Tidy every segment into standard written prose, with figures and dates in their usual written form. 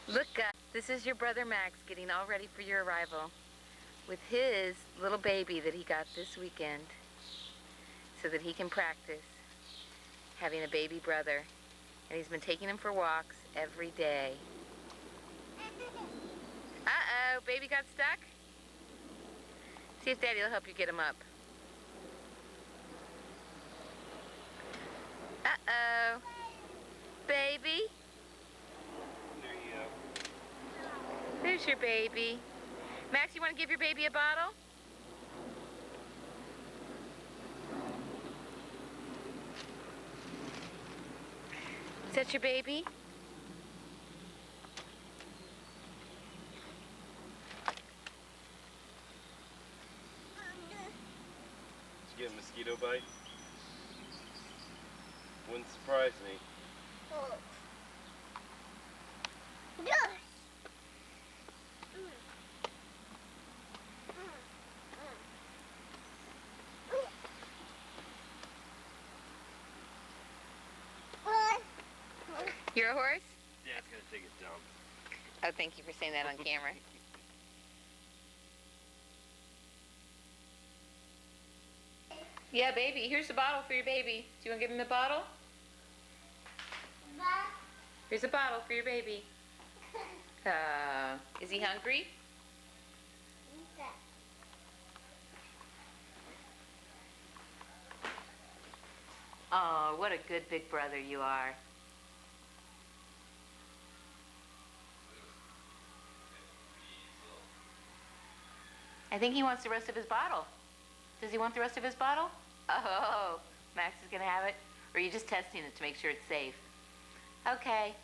Look, this is your brother Max getting all ready for your arrival with his little baby that he got this weekend so that he can practice having a baby brother. And he's been taking him for walks every day. Uh-oh, baby got stuck? See if Daddy will help you get him up. Uh-oh. Baby? There you go. There's your baby. Max, you want to give your baby a bottle? Is that your baby? Did you get a mosquito bite? Wouldn't surprise me. You're a horse? Dad's gonna take a dump. Oh, thank you for saying that on camera. Yeah, baby. Here's the bottle for your baby. Do you want to give him the bottle? Here's a bottle for your baby. Is he hungry? Oh, what a good big brother you are. I think he wants the rest of his bottle. Does he want the rest of his bottle? Oh, Max is gonna have it? Or are you just testing it to make sure it's safe? Okay.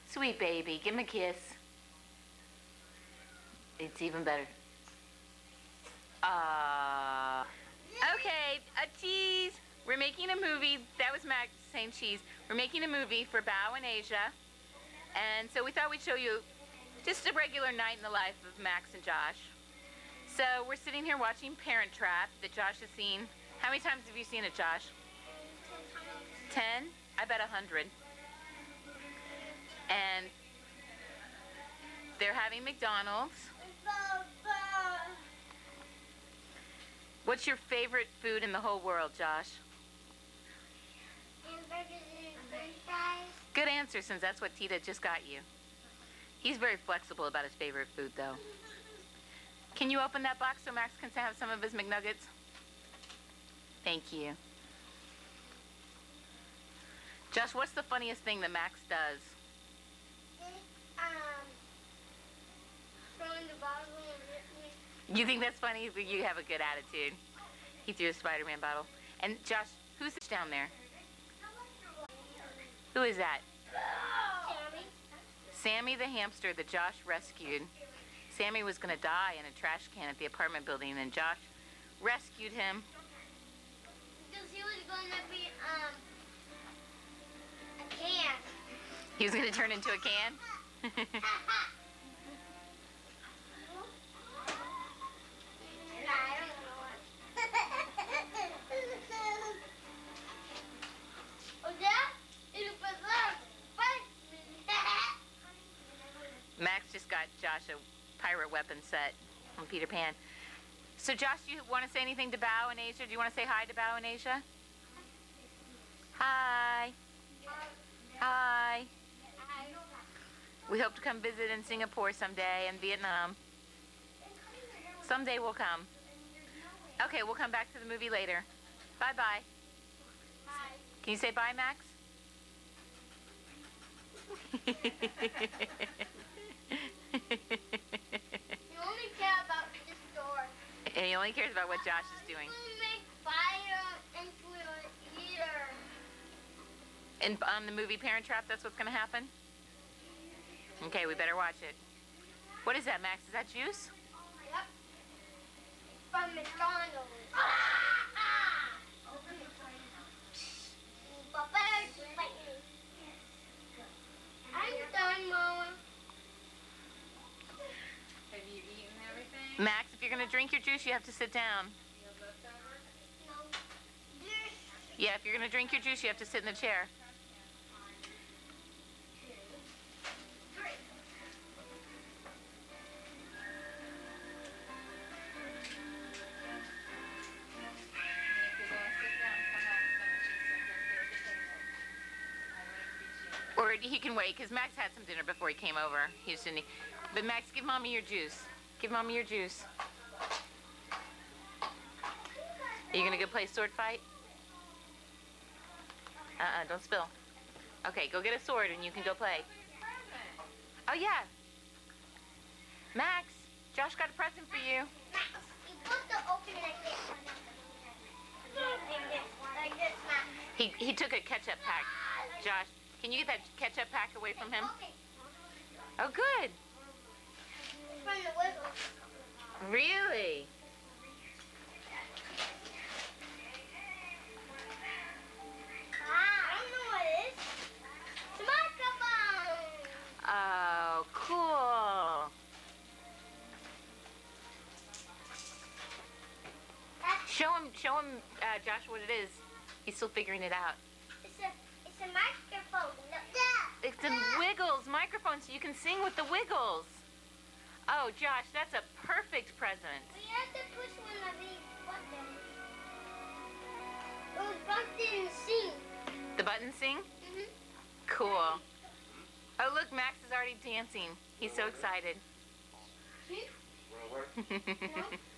Sweet baby, give him a kiss. It's even better. Okay, a cheese. We're making a movie. That was Max saying cheese. We're making a movie for Bao and Asia. And so we thought we'd show you just a regular night in the life of Max and Josh. So we're sitting here watching Parent Trap that Josh has seen. How many times have you seen it, Josh? 10? I bet 100. And they're having McDonald's. What's your favorite food in the whole world, Josh? Hamburgers and french fries. Good answer, since that's what Tita just got you. He's very flexible about his favorite food, though. Can you open that box so Max can have some of his McNuggets? Thank you. Josh, what's the funniest thing that Max does? Throwing the bottle and You think that's funny? You have a good attitude. He threw a Spider-Man bottle. And Josh, who's down there? Who is that? Sammy. Sammy the hamster that Josh rescued. Sammy was going to die in a trash can at the apartment building, and Josh rescued him. Because he was going to be a can. He was going to turn into a can? Max just got Josh a pirate weapon set from Peter Pan. So Josh, do you want to say anything to Bao and Asia? Do you want to say hi to Bao and Asia? Hi. Hi. We hope to come visit in Singapore someday and Vietnam. Someday we'll come. Okay, we'll come back to the movie later. Bye-bye. Bye. Can you say bye, Max? You only care about the store. And he only cares about what Josh is doing. We make fire into your ear. And on the movie Parent Trap, that's what's going to happen? Okay, we better watch it. What is that, Max? Is that juice? Yep. From McDonald's. I'm done, Mama. Have you eaten everything? Max, if you're going to drink your juice, you have to sit down. You have leftovers? No. Yeah, if you're going to drink your juice, you have to sit in the chair. Or he can wait, because Max had some dinner before he came over. Houston. But Max, give Mommy your juice. Give Mommy your juice. Are you going to go play sword fight? Don't spill. Okay, go get a sword and you can go play. Oh, yeah. Max, Josh got a present for you. Max, you put the open like this. Like this, Max. He took a ketchup pack. Josh, can you get that ketchup pack away from him? Okay. Oh, good. It's from the Wiggles. Really? I don't know what it is. It's a microphone. Oh, cool. Show him, Josh, what it is. He's still figuring it out. It's a microphone. Look. It's a Wiggles microphone, so you can sing with the Wiggles. Oh, Josh, that's a perfect present. We have to push one of these buttons. Those buttons sing. The buttons sing? Mm-hmm. Cool. Oh, look, Max is already dancing. He's so excited. No,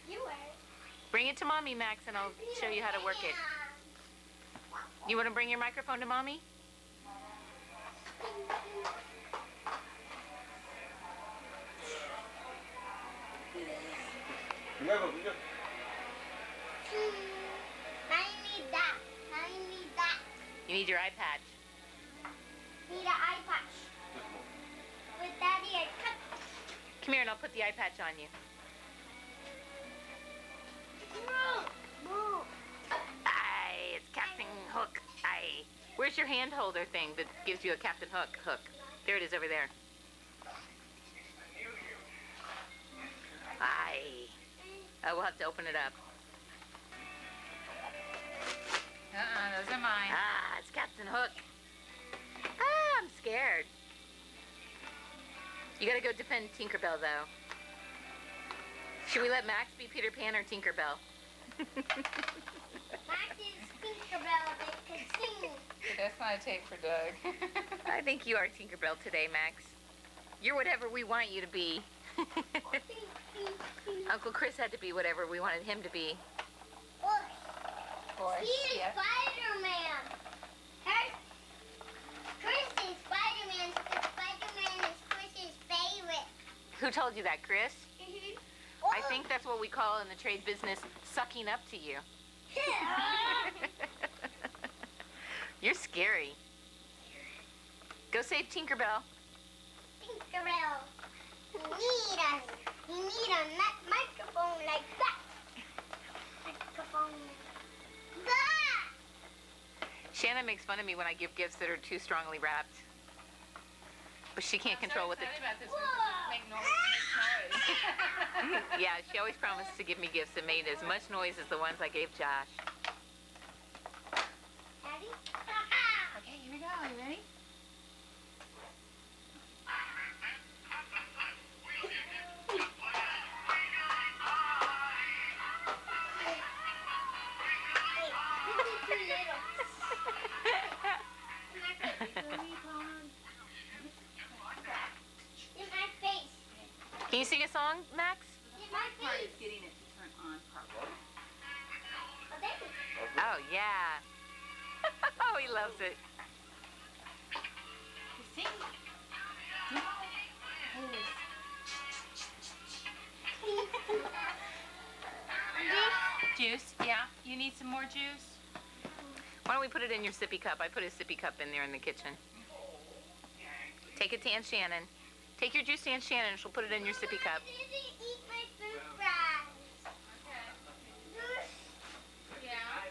you wear it. Bring it to Mommy, Max, and I'll show you how to work it. You want to bring your microphone to Mommy? I need that. I need that. You need your eye patch. Need an eye patch. With Daddy, I cut. Come here and I'll put the eye patch on you. Move. Aye, it's Captain Hook. Aye. Where's your hand holder thing that gives you a Captain Hook hook? There it is over there. Aye. Oh, we'll have to open it up. Those are mine. Ah, it's Captain Hook. Ah, I'm scared. You gotta go defend Tinkerbell, though. Should we let Max be Peter Pan or Tinkerbell? Max is Tinkerbell that can sing. That's not a tape for Doug. I think you are Tinkerbell today, Max. You're whatever we want you to be. Uncle Chris had to be whatever we wanted him to be. Look, he is Yeah. Spider-Man. Chris is Spider-Man because Spider-Man is Chris's favorite. Who told you that, Chris? Mm-hmm. I think that's what we call in the trade business sucking up to you. You're scary. Go save Tinkerbell. Tinkerbell. You need a microphone like that. Microphone. That. Shannon makes fun of me when I give gifts that are too strongly wrapped. But she can't control what the... About this one, 'cause it makes noise. Yeah, she always promised to give me gifts that made as much noise as the ones I gave Josh. Daddy? Okay, here we go. You ready? Can you sing a song, Max? Part is getting it to turn on properly. Oh, yeah. Oh, he loves it. You sing. Juice? Yeah. You need some more juice? Why don't we put it in your sippy cup? I put a sippy cup in there in the kitchen. Take it to Aunt Shannon. Take your juice to Aunt Shannon and she'll put it in your sippy cup. I didn't eat my french fries. Yeah.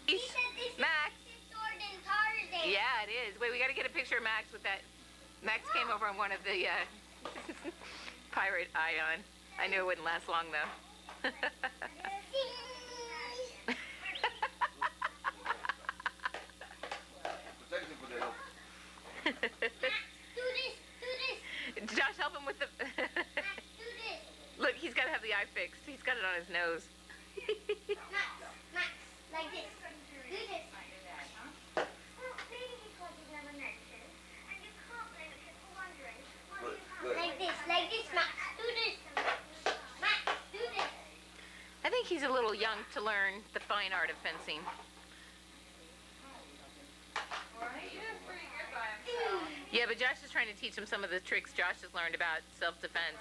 He said this Max. is sword and Tarzan. Yeah, it is. Wait, we got to get a picture of Max with that. Max came over on one of the pirate ion. I knew it wouldn't last long, though. Do this. Josh, help him with the... Max, do this. Look, he's got to have the eye fixed. He's got it on his nose. Max, like this. Do this. people young to learn the fine art of fencing. Well, he is pretty good by himself. Yeah, but Josh is trying to teach him some of the tricks Josh has learned about self-defense.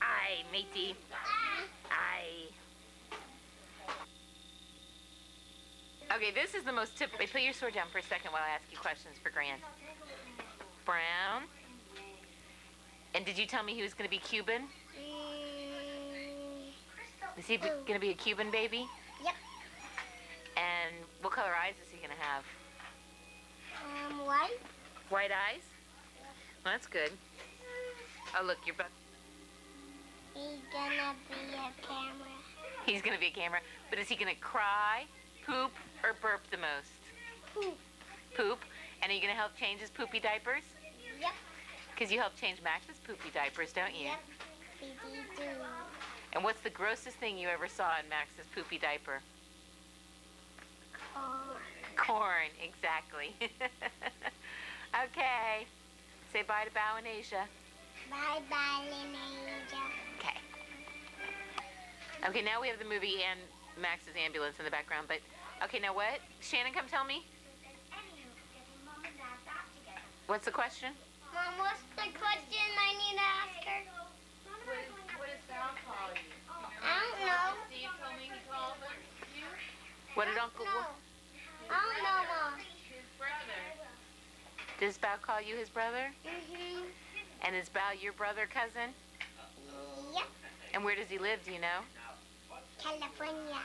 Aye, matey. Aye. Okay, this is the most typical. Put your sword down for a second while I ask you questions for Grant. Brown. And did you tell me he was going to be Cuban? Is he going to be a Cuban baby? Yep. And what color eyes is he going to have? White. White eyes? Well, that's good. Oh, look, you're... He's gonna be a camera. He's going to be a camera. But is he going to cry, poop, or burp the most? Poop. Poop. And are you going to help change his poopy diapers? Yep. Because you help change Max's poopy diapers, don't you? Yep. We do. And what's the grossest thing you ever saw in Max's poopy diaper? Corn, exactly. Okay. Say bye to Bow and Asia. Bye, Lineasia. Okay. Okay, now we have the movie and Max's ambulance in the background, but... Okay, now what? Shannon, come tell me. What's the question? Mom, what's the question I need to ask her? What does Sal call you? I don't know. Steve told me he called you What did Uncle... No. I don't know, Mom. his brother. Does Bow call you his brother? Mm-hmm. And is Bow your brother, cousin? Yep. And where does he live, do you know? California.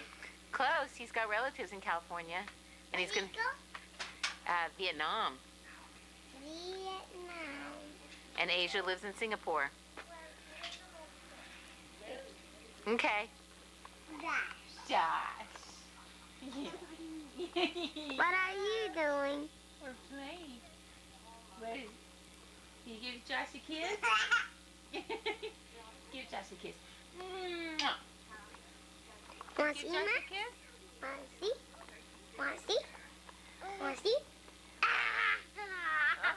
Close. He's got relatives in California. And he's gonna... Vietnam. Vietnam. And Asia lives in Singapore. Okay. Josh. What are you doing? We're playing. What is... Can you give Josh a kiss? Give Josh a kiss. Mwah. Want to Give see, Josh Max? a kiss? Want to see? Want to see? Want to see?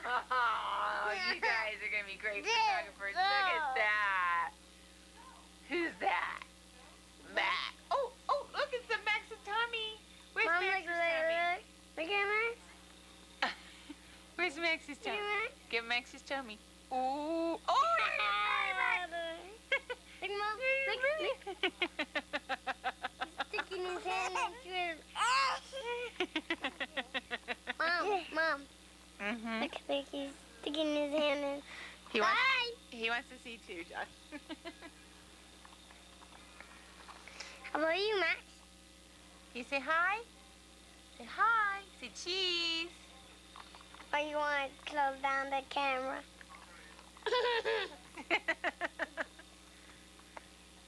Oh, you guys are going to be great photographers. Look at that. Who's that? Max. Oh, look, it's the Max and Tommy. Where's Mom, Max's look, tummy? look at Max. Where's Max's Look at tummy? Max. Give Max's tummy. Ooh. Oh, Look, Mom. Look. Sticking his hand into his... Mom. Mm-hmm. Look, he's sticking his hand in... He wants to see too, Josh. How about you, Max? You say hi? Say hi. Say cheese. Or you want to close down the camera?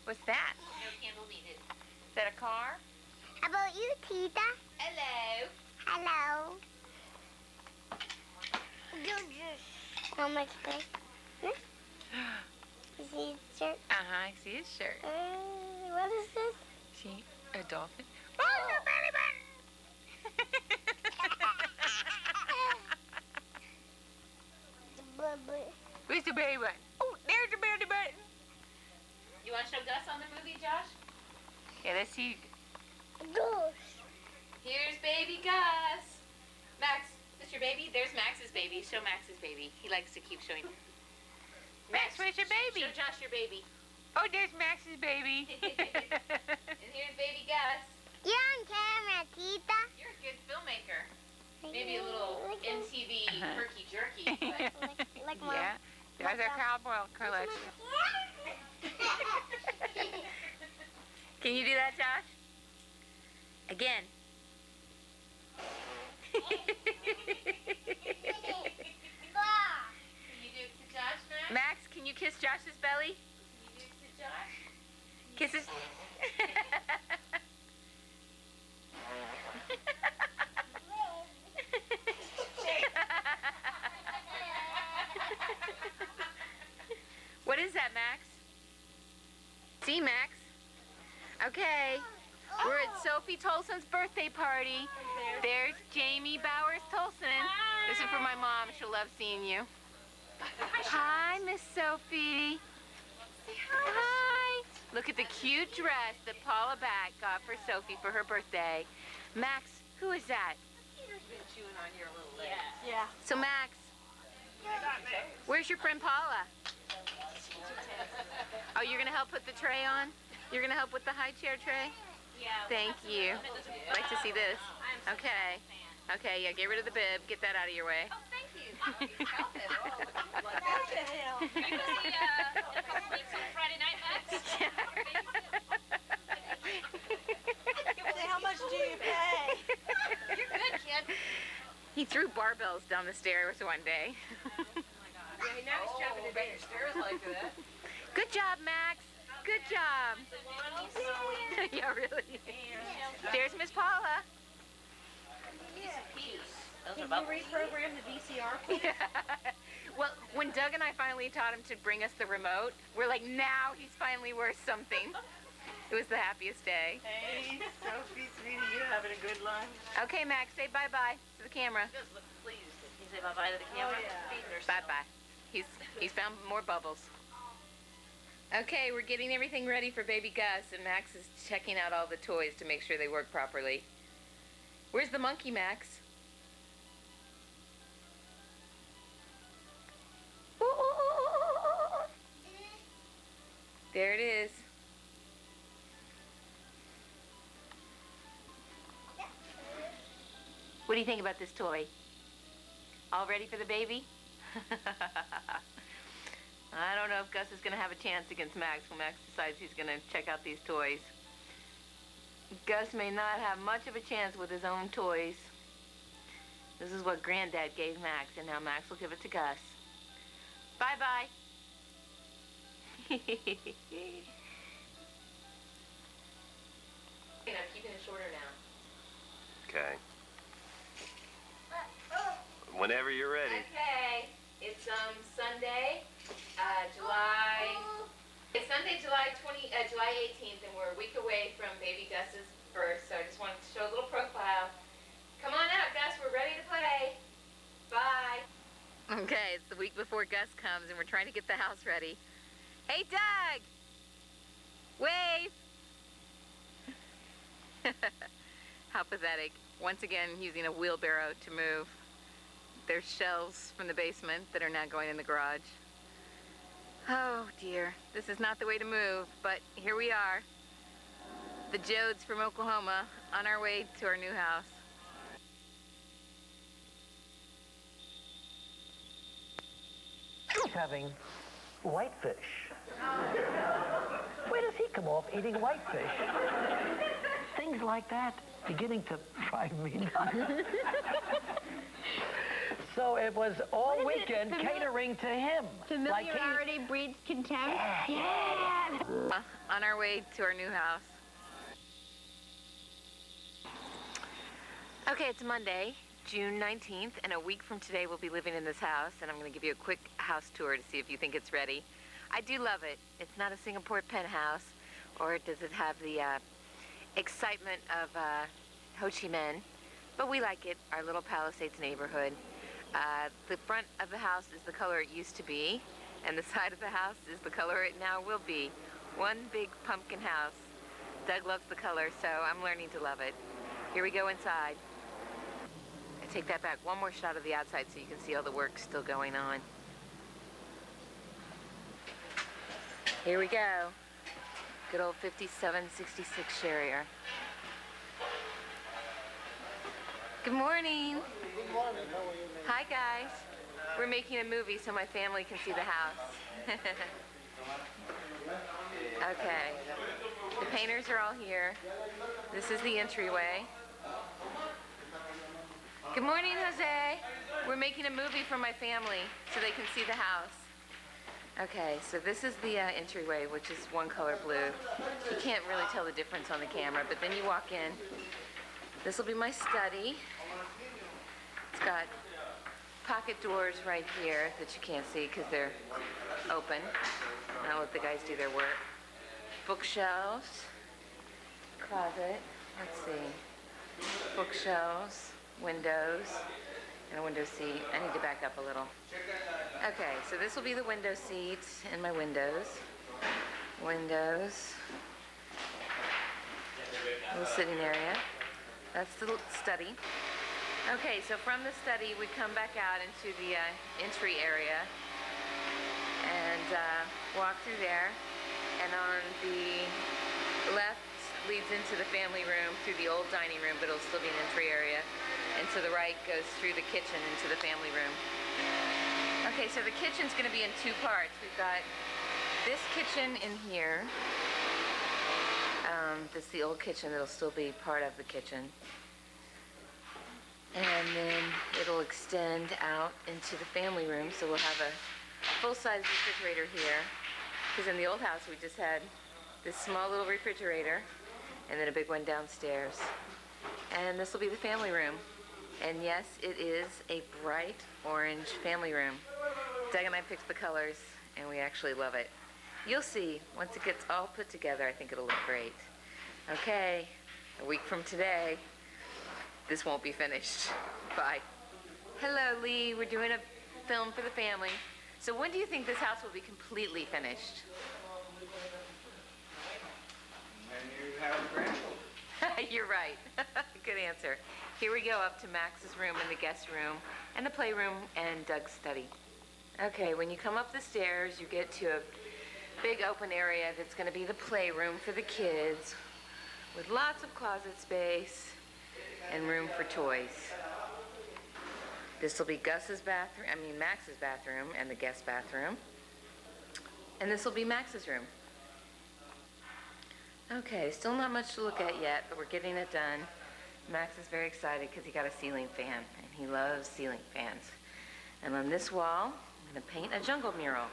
What's that? No candle needed. Is that a car? How about you, Tita? Hello. Hello. Mom, explain. You see his shirt? Uh-huh, I see his shirt. What is this? See, a dolphin. Oh, the belly button! Where's the belly button? Oh, there's the belly button. You want to show Gus on the movie, Josh? Yeah, let's see. Gosh. Here's baby Gus. Max, is this your baby? There's Max's baby. Show Max's baby. He likes to keep showing. Max, where's your baby? Show Josh your baby. Oh, there's Max's baby. And here's baby Gus. You're on camera, Tita. You're a good filmmaker. Maybe a little MTV herky jerky. Like Mom. Yeah, there's our cowboy collection. Can you do that, Josh? Again. Can you do it to Josh, Max? Max, can you kiss Josh's belly? Can you do it to Josh? Kisses. What is that, Max? See, Max? Okay. We're at Sophie Tolson's birthday party. There's Jamie Bowers Tolson. This is for my mom. She'll love seeing you. Hi, Miss Sophie. Say hi. Hi. Look at the cute dress that Paula Back got for Sophie for her birthday. Max, who is that? Been chewing on your little legs. Yeah. So Max, where's your friend Paula? Oh, you're gonna help put the tray on? You're gonna help with the high chair tray? Yeah. Thank you. I'd like to see this. Okay. Okay, yeah, get rid of the bib. Get that out of your way. Oh, thank you. Help it. Oh, like that. Are you going to see a couple weeks on Friday night, Max? Say, how much do you pay? You're good, kid. He threw barbells down the stairs one day. Yeah, now he's jumping down your stairs like that. Good job, Max. Good job. Yeah, really. There's Miss Paula. Can you reprogram the VCR, please? Well, when Doug and I finally taught him to bring us the remote, we're like, now he's finally worth something. It was the happiest day. Hey, Sophie, sweetie, you having a good lunch? Okay, Max, say bye-bye to the camera. Just look pleased. Can you say bye-bye to the camera? Feeding herself. Bye-bye. He's found more bubbles. Okay, we're getting everything ready for baby Gus, and Max is checking out all the toys to make sure they work properly. Where's the monkey, Max? There it is. What do you think about this toy? All ready for the baby? I don't know if Gus is going to have a chance against Max when Max decides he's going to check out these toys. Gus may not have much of a chance with his own toys. This is what Granddad gave Max, and now Max will give it to Gus. Bye-bye. I'm keeping it shorter now. Okay. Whenever you're ready. Okay, it's Sunday, July 18th, and we're a week away from baby Gus's birth. So I just wanted to show a little profile. Come on out, Gus. We're ready to play. Bye. Okay, it's the week before Gus comes, and we're trying to get the house ready. Hey, Doug. Wave. How pathetic. Once again, using a wheelbarrow to move. There's shelves from the basement that are now going in the garage. Oh dear, this is not the way to move, but here we are. The Jodes from Oklahoma on our way to our new house. Having whitefish. Where does he come off eating whitefish? Things like that beginning to frighten me. So it was all weekend catering to him. Familiarity breeds contempt. Yeah. On our way to our new house. Okay, it's Monday, June 19th, and a week from today we'll be living in this house, and I'm going to give you a quick house tour to see if you think it's ready. I do love it. It's not a Singapore penthouse, or does it have the excitement of Ho Chi Minh, but we like it, our little Palisades neighborhood. The front of the house is the color it used to be, and the side of the house is the color it now will be. One big pumpkin house. Doug loves the color, so I'm learning to love it. Here we go inside. I take that back. One more shot of the outside so you can see all the work still going on. Here we go. Good old 5766 Sharrier. Good morning. Hi, guys. We're making a movie so my family can see the house. Okay. The painters are all here. This is the entryway. Good morning, Jose. We're making a movie for my family so they can see the house. Okay, so this is the entryway, which is one color blue. You can't really tell the difference on the camera, but then you walk in. This will be my study. It's got pocket doors right here that you can't see because they're open. And I'll let the guys do their work. Bookshelves, closet, let's see, bookshelves, windows, and a window seat. I need to back up a little. Okay, so this will be the window seat and my windows. Windows. Little sitting area. That's the study. Okay, so from the study we come back out into the entry area and walk through there. And on the left leads into the family room through the old dining room, but it'll still be an entry area. And to the right goes through the kitchen into the family room. Okay, so the kitchen's going to be in two parts. We've got this kitchen in here. This is the old kitchen. It'll still be part of the kitchen. And then it'll extend out into the family room. So we'll have a full-size refrigerator here. Because in the old house, we just had this small little refrigerator and then a big one downstairs. And this will be the family room. And yes, it is a bright orange family room. Doug and I picked the colors, and we actually love it. You'll see, once it gets all put together, I think it'll look great. Okay, a week from today, this won't be finished. Bye. Hello, Lee. We're doing a film for the family. So when do you think this house will be completely finished? And you have grandchildren. You're right. Good answer. Here we go up to Max's room and the guest room and the playroom and Doug's study. Okay, when you come up the stairs, you get to a big open area that's going to be the playroom for the kids with lots of closet space and room for toys. This will be Max's bathroom and the guest bathroom. And this will be Max's room. Okay, still not much to look at yet, but we're getting it done. Max is very excited because he got a ceiling fan, and he loves ceiling fans. And on this wall, I'm going to paint a jungle mural.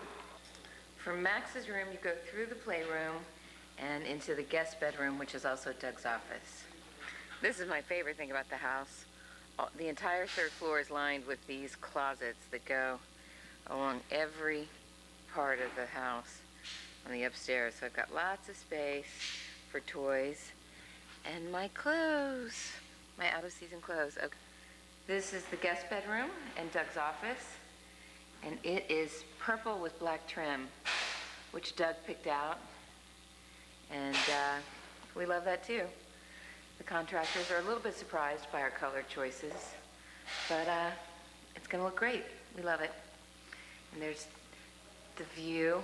From Max's room, you go through the playroom and into the guest bedroom, which is also Doug's office. This is my favorite thing about the house. The entire third floor is lined with these closets that go along every part of the house on the upstairs. So I've got lots of space for toys and my clothes, my out-of-season clothes. Okay. This is the guest bedroom and Doug's office, and it is purple with black trim, which Doug picked out, and we love that too. The contractors are a little bit surprised by our color choices, but it's going to look great. We love it. And there's the view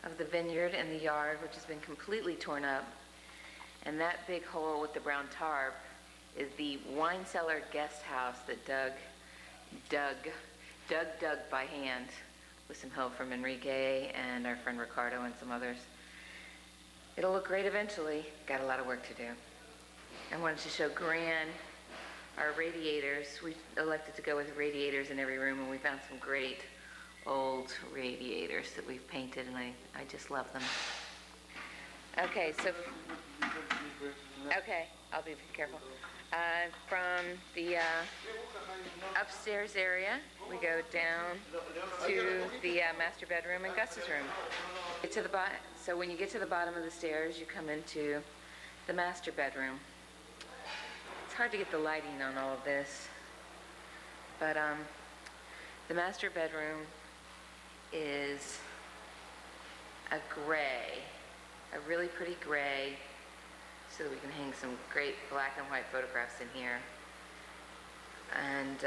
of the vineyard and the yard, which has been completely torn up. And that big hole with the brown tarp is the wine cellar guest house that Doug dug by hand with some help from Enrique and our friend Ricardo and some others. It'll look great eventually. Got a lot of work to do. I wanted to show Gran our radiators. We elected to go with radiators in every room, and we found some great old radiators that we've painted, and I just love them. Okay, so, okay, I'll be careful. From the upstairs area, we go down to the master bedroom and Gus's room. So when you get to the bottom of the stairs, you come into the master bedroom. It's hard to get the lighting on all of this, but the master bedroom is a gray, a really pretty gray, so that we can hang some great black and white photographs in here. And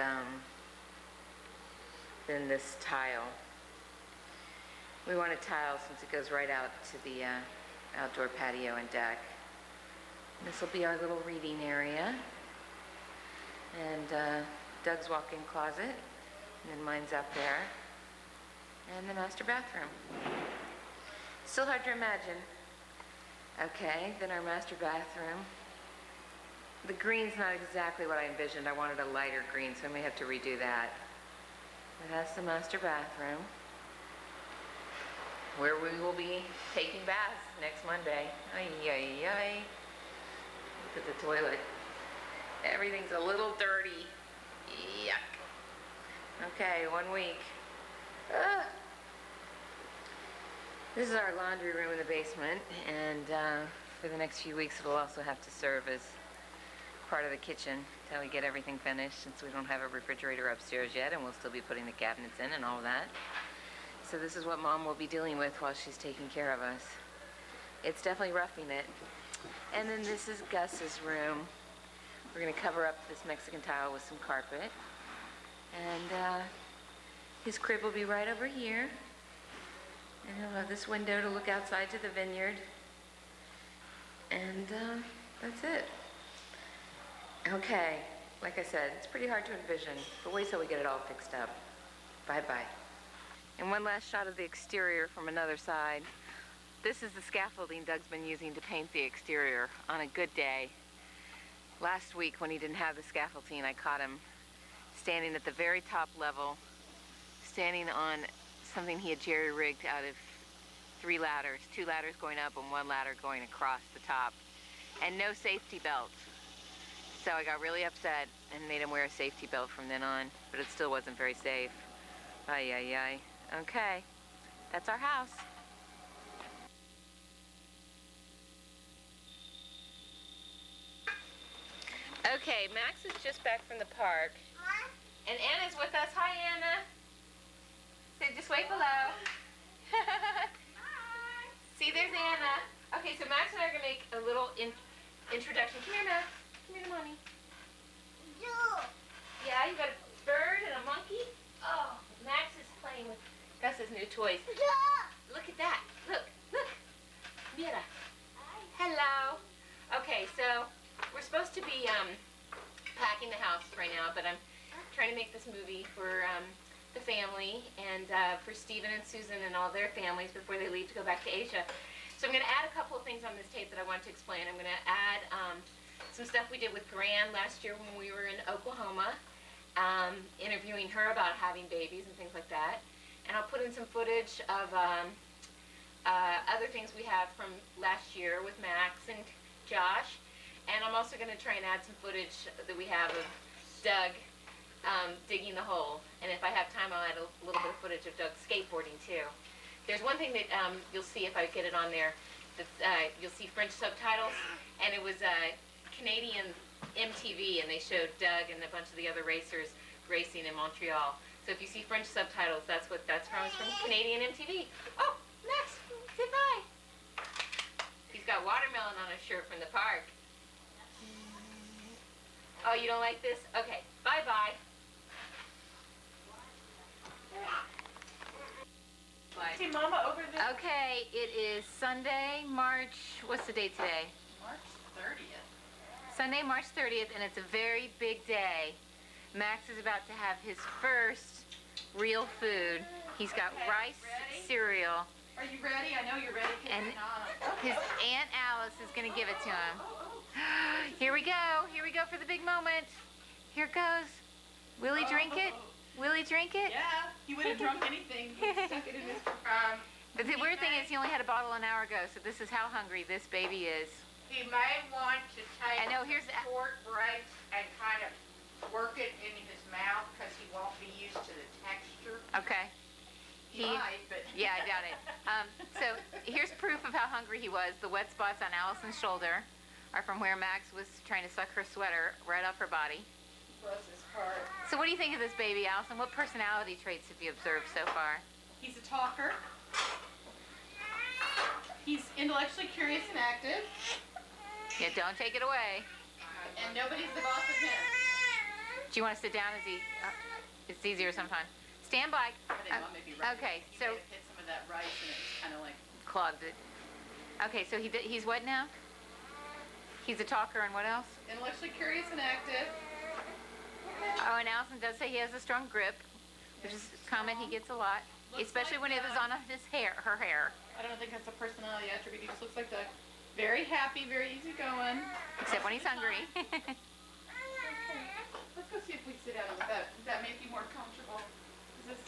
then this tile. We want a tile since it goes right out to the outdoor patio and deck. This will be our little reading area. And Doug's walk-in closet, and then mine's up there. And the master bathroom. Still hard to imagine. Okay, then our master bathroom. The green's not exactly what I envisioned. I wanted a lighter green, so I may have to redo that. But that's the master bathroom, where we will be taking baths next Monday. Ay, ay, ay. Look at the toilet. Everything's a little dirty. Yuck. Okay, 1 week. This is our laundry room in the basement, and for the next few weeks it'll also have to serve as part of the kitchen till we get everything finished, since we don't have a refrigerator upstairs yet, and we'll still be putting the cabinets in and all that. So this is what Mom will be dealing with while she's taking care of us. It's definitely roughing it. And then this is Gus's room. We're gonna cover up this Mexican tile with some carpet. And his crib will be right over here. And he'll have this window to look outside to the vineyard. And that's it. Okay, like I said, it's pretty hard to envision, but wait till we get it all fixed up. Bye-bye. And one last shot of the exterior from another side. This is the scaffolding Doug's been using to paint the exterior on a good day. Last week when he didn't have the scaffolding, I caught him standing at the very top level, standing on something he had jerry-rigged out of 3 ladders, 2 ladders going up and 1 ladder going across the top, and no safety belt. So I got really upset and made him wear a safety belt from then on, but it still wasn't very safe. Ay, ay, ay. Okay, that's our house. Okay, Max is just back from the park. And Anna's with us. Hi, Anna. Say, just wait below. See, there's Anna. Okay, so Max and I are going to make a little introduction. Come here, Max. Come here to Mommy. Yeah, you got a bird and a monkey? Oh, Max is playing with Gus's new toys. Look at that. Look, look. Mira. Hello. Okay, so we're supposed to be packing the house right now, but I'm trying to make this movie for the family and for Stephen and Susan and all their families before they leave to go back to Asia. So I'm going to add a couple of things on this tape that I want to explain. I'm going to add some stuff we did with Gran last year when we were in Oklahoma, interviewing her about having babies and things like that. And I'll put in some footage of other things we have from last year with Max and Josh. And I'm also going to try and add some footage that we have of Doug digging the hole. And if I have time, I'll add a little bit of footage of Doug skateboarding too. There's one thing that you'll see if I get it on there. You'll see French subtitles, and it was Canadian MTV, and they showed Doug and a bunch of the other racers racing in Montreal. So if you see French subtitles, that's what that's from. It's from Canadian MTV. Oh, Max, say bye. He's got watermelon on his shirt from the park. Oh, you don't like this? Okay, bye-bye. See Mama over there. Okay, it is Sunday, what's the date today? March 30th. Sunday, March 30th, and it's a very big day. Max is about to have his first real food. He's got rice, ready? cereal, Are you ready? I know you're ready. and his Aunt Alice is going to give it to him. Here we go for the big moment. Here it goes. Will he drink it? Will he drink it? Yeah, he would have drunk anything. He stuck it in his But the weird thing is he only had a bottle an hour ago, so this is how hungry this baby is. He may want to take I know, here's short breaks and kind of work it in his mouth because he won't be used to the texture. Okay. He might, but... Yeah, I doubt it. So here's proof of how hungry he was. The wet spots on Allison's shoulder are from where Max was trying to suck her sweater right off her body. Bless his heart. So what do you think of this baby, Allison? What personality traits have you observed so far? He's a talker. He's intellectually curious and active. Yeah, don't take it away. And nobody's the boss of him. Do you want to sit down? It's easier sometimes. Stand by. I didn't want maybe right. Okay, He so may have hit some of that rice and it's kind of like... clogged it. Okay, so he's what now? He's a talker, and what else? Intellectually curious and active. Oh, and Allison does say he has a strong grip, which is a comment he gets a lot, Looks especially like when it was on her hair. I don't think that's a personality attribute. He just looks like Doug. Very happy, very easygoing. Except when he's hungry. Let's go see if we sit down with that. Does that make you more comfortable? Is this...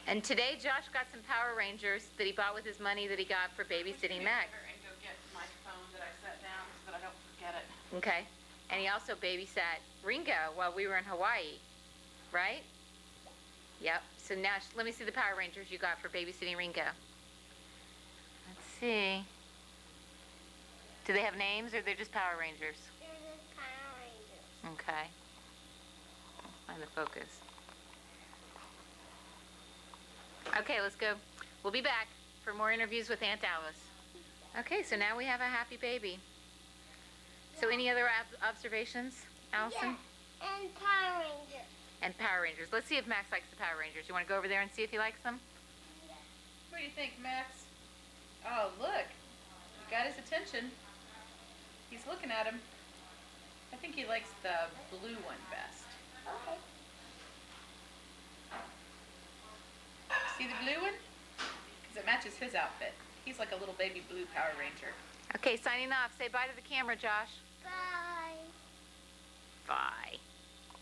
And today Josh got some Power Rangers that he bought with his money that he got for babysitting Max. And go get my phone that I set down so that I don't forget it. Okay. And he also babysat Ringo while we were in Hawaii, right? Yep. So now, let me see the Power Rangers you got for babysitting Ringo. Let's see. Do they have names, or they're just Power Rangers? They're just Power Rangers. Okay. Find the focus. Okay, let's go. We'll be back for more interviews with Aunt Alice. Okay, so now we have a happy baby. So any other observations, Allison? Yeah, and Power Rangers. And Power Rangers. Let's see if Max likes the Power Rangers. You want to go over there and see if he likes them? What do you think, Max? Oh, look. You got his attention. He's looking at him. I think he likes the blue one best. Okay. See the blue one? Because it matches his outfit. He's like a little baby blue Power Ranger. Okay, signing off. Say bye to the camera, Josh. Bye. Bye.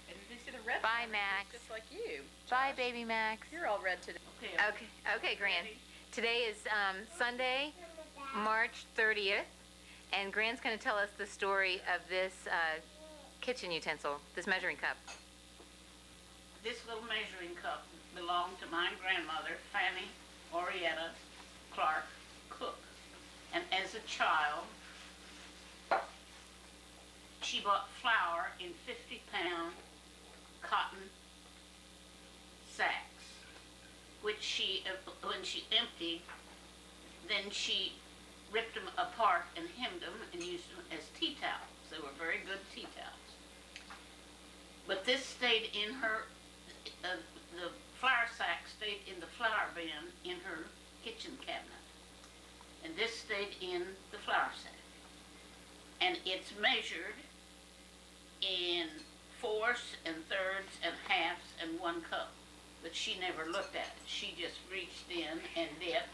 And did you see the red Bye, Power Rangers Max. just like you? Bye, Josh? baby Max. You're all red today. Okay, Gran. Today is Sunday, March 30th, and Gran's going to tell us the story of this kitchen utensil, this measuring cup. This little measuring cup belonged to my grandmother, Fanny Orietta Clark Cook. And as a child, she bought flour in 50-pound cotton sacks, which she, when she emptied, then she ripped them apart and hemmed them and used them as tea towels. They were very good tea towels. But this stayed in her, the flour sack stayed in the flour bin in her kitchen cabinet. And this stayed in the flour sack. And it's measured in fourths and thirds and halves and 1 cup. But she never looked at it. She just reached in and dipped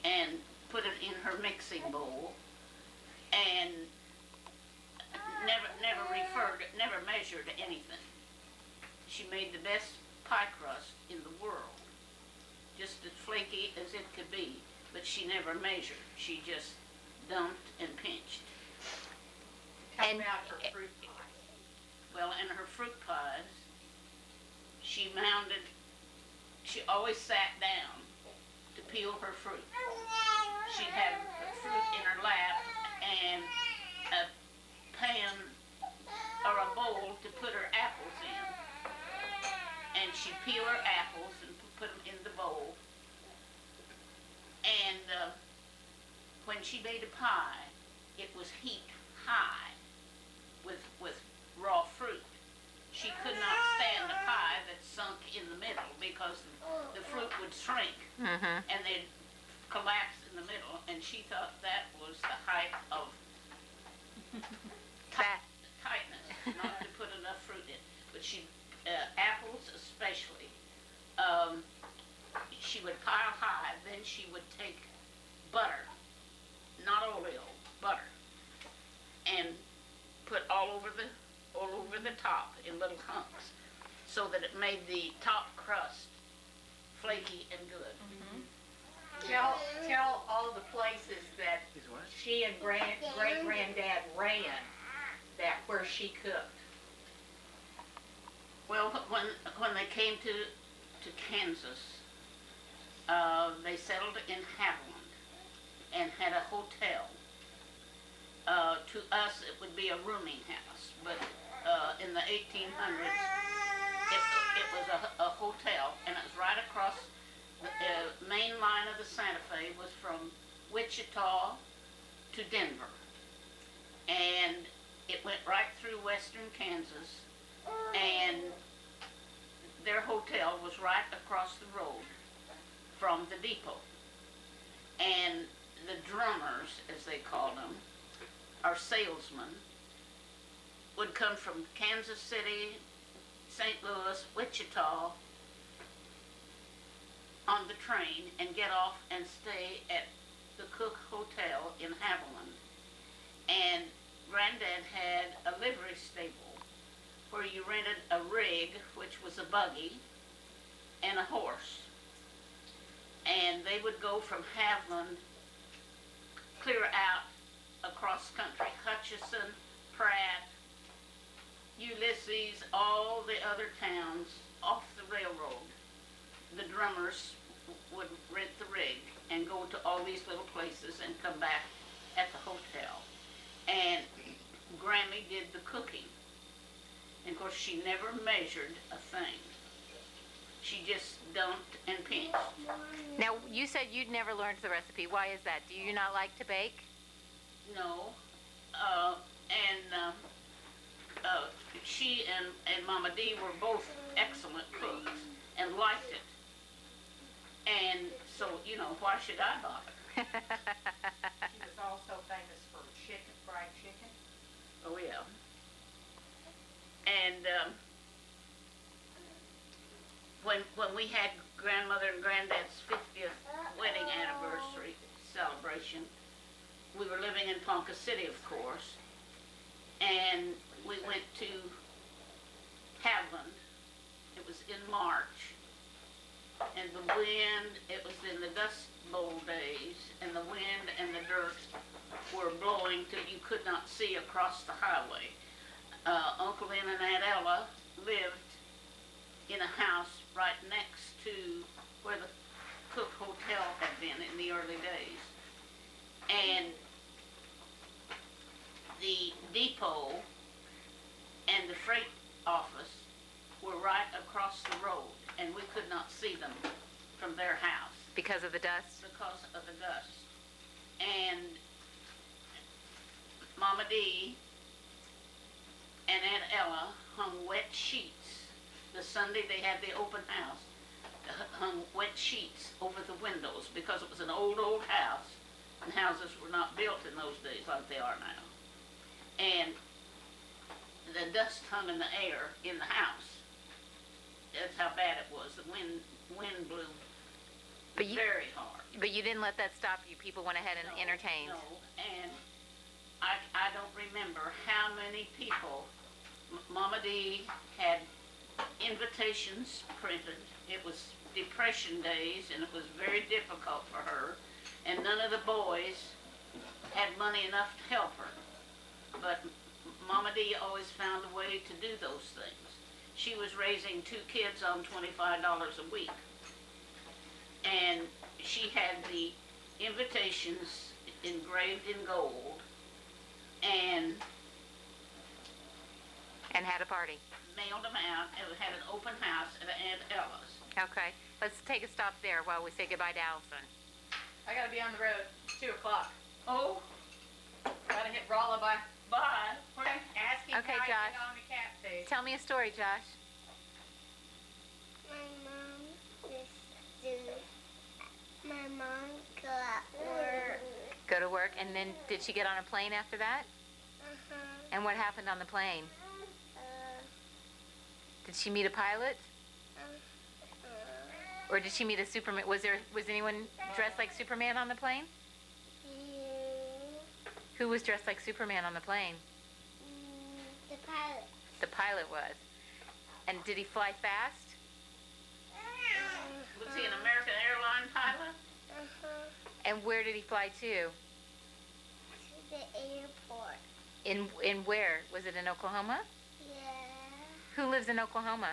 and put it in her mixing bowl and never measured anything. She made the best pie crust in the world, just as flaky as it could be, but she never measured. She just dumped and pinched. How And- about her fruit pie? Well, in her fruit pies, she always sat down to peel her fruit. She'd have fruit in her lap and a pan or a bowl to put her apples in. And she'd peel her apples and put them in the bowl. And when she made a pie, it was heaped high with raw fruit. She could not stand a pie that sunk in the middle because the fruit would shrink Mm-hmm. and they'd collapse in the middle, and she thought that was the height of tightness, not to put enough fruit in. But apples especially, she would pile high, then she would take butter, not oil, butter, and put all over the top in little hunks, so that it made the top crust flaky and good. Tell all the places that she and great-granddad ran where she cooked. Well, when they came to Kansas, they settled in Haviland and had a hotel. To us, it would be a rooming house, but in the 1800s, it was a hotel, and it was right across the main line of the Santa Fe was from Wichita to Denver, and it went right through western Kansas, and their hotel was right across the road from the depot. And the drummers, as they called them, our salesmen, would come from Kansas City, St. Louis, Wichita on the train and get off and stay at the Cook Hotel in Haviland. And Granddad had a livery stable where you rented a rig, which was a buggy, and a horse. And they would go from Haviland clear out across country, Hutchinson, Pratt, Ulysses, all the other towns off the railroad. The drummers would rent the rig and go to all these little places and come back at the hotel. And Grammy did the cooking. course, she never measured a thing. She just dumped and pinched. Now, you said you'd never learned the recipe. Why is that? Do you not like to bake? No. She and Mama D were both excellent cooks and liked it. And so, you know, why should I bother? She was also famous for fried chicken. Oh, yeah. And when we had grandmother and granddad's 50th wedding anniversary celebration, we were living in Ponca City, of course, and we went to Haviland. It was in March, and the wind, it was in the Dust Bowl days, and the wind and the dirt were blowing till you could not see across the highway. Uncle Lynn and Aunt Ella lived in a house right next to where the Cook Hotel had been in the early days. And the depot and the freight office were right across the road, and we could not see them from their house Because of the dust? because of the dust. And Mama D and Aunt Ella hung wet sheets. The Sunday they had the open house, hung wet sheets over the windows because it was an old house, and houses were not built in those days like they are now. And the dust hung in the air in the house. That's how bad it was. The wind blew But you- very hard. But you didn't let that stop you. People went ahead and entertained. No, and I don't remember how many people. Mama D had invitations printed. It was Depression days, and it was very difficult for her. And none of the boys had money enough to help her. But Mama D always found a way to do those things. She was raising 2 kids on $25 a week. And she had the invitations engraved in gold and had a party. mailed them out, and we had an open house at Aunt Ella's. Okay. Let's take a stop there while we say goodbye to Allison. I gotta be on the road. It's 2 o'clock. Oh, Gotta hit Rolla by. bye. Ask him Okay, how I Josh. get on the catfish. Tell me a story, Josh. My mom go at work. Go to work, and then did she get on a plane after that? Uh-huh. And what happened on the plane? Did she meet a pilot? Or did she meet a Superman? Was anyone dressed like Superman on the plane? Who was dressed like Superman on the plane? The pilot. The pilot was. And did he fly fast? Was he an American airline pilot? And where did he fly to? To the airport. In where? Was it in Oklahoma? Yeah. Who lives in Oklahoma?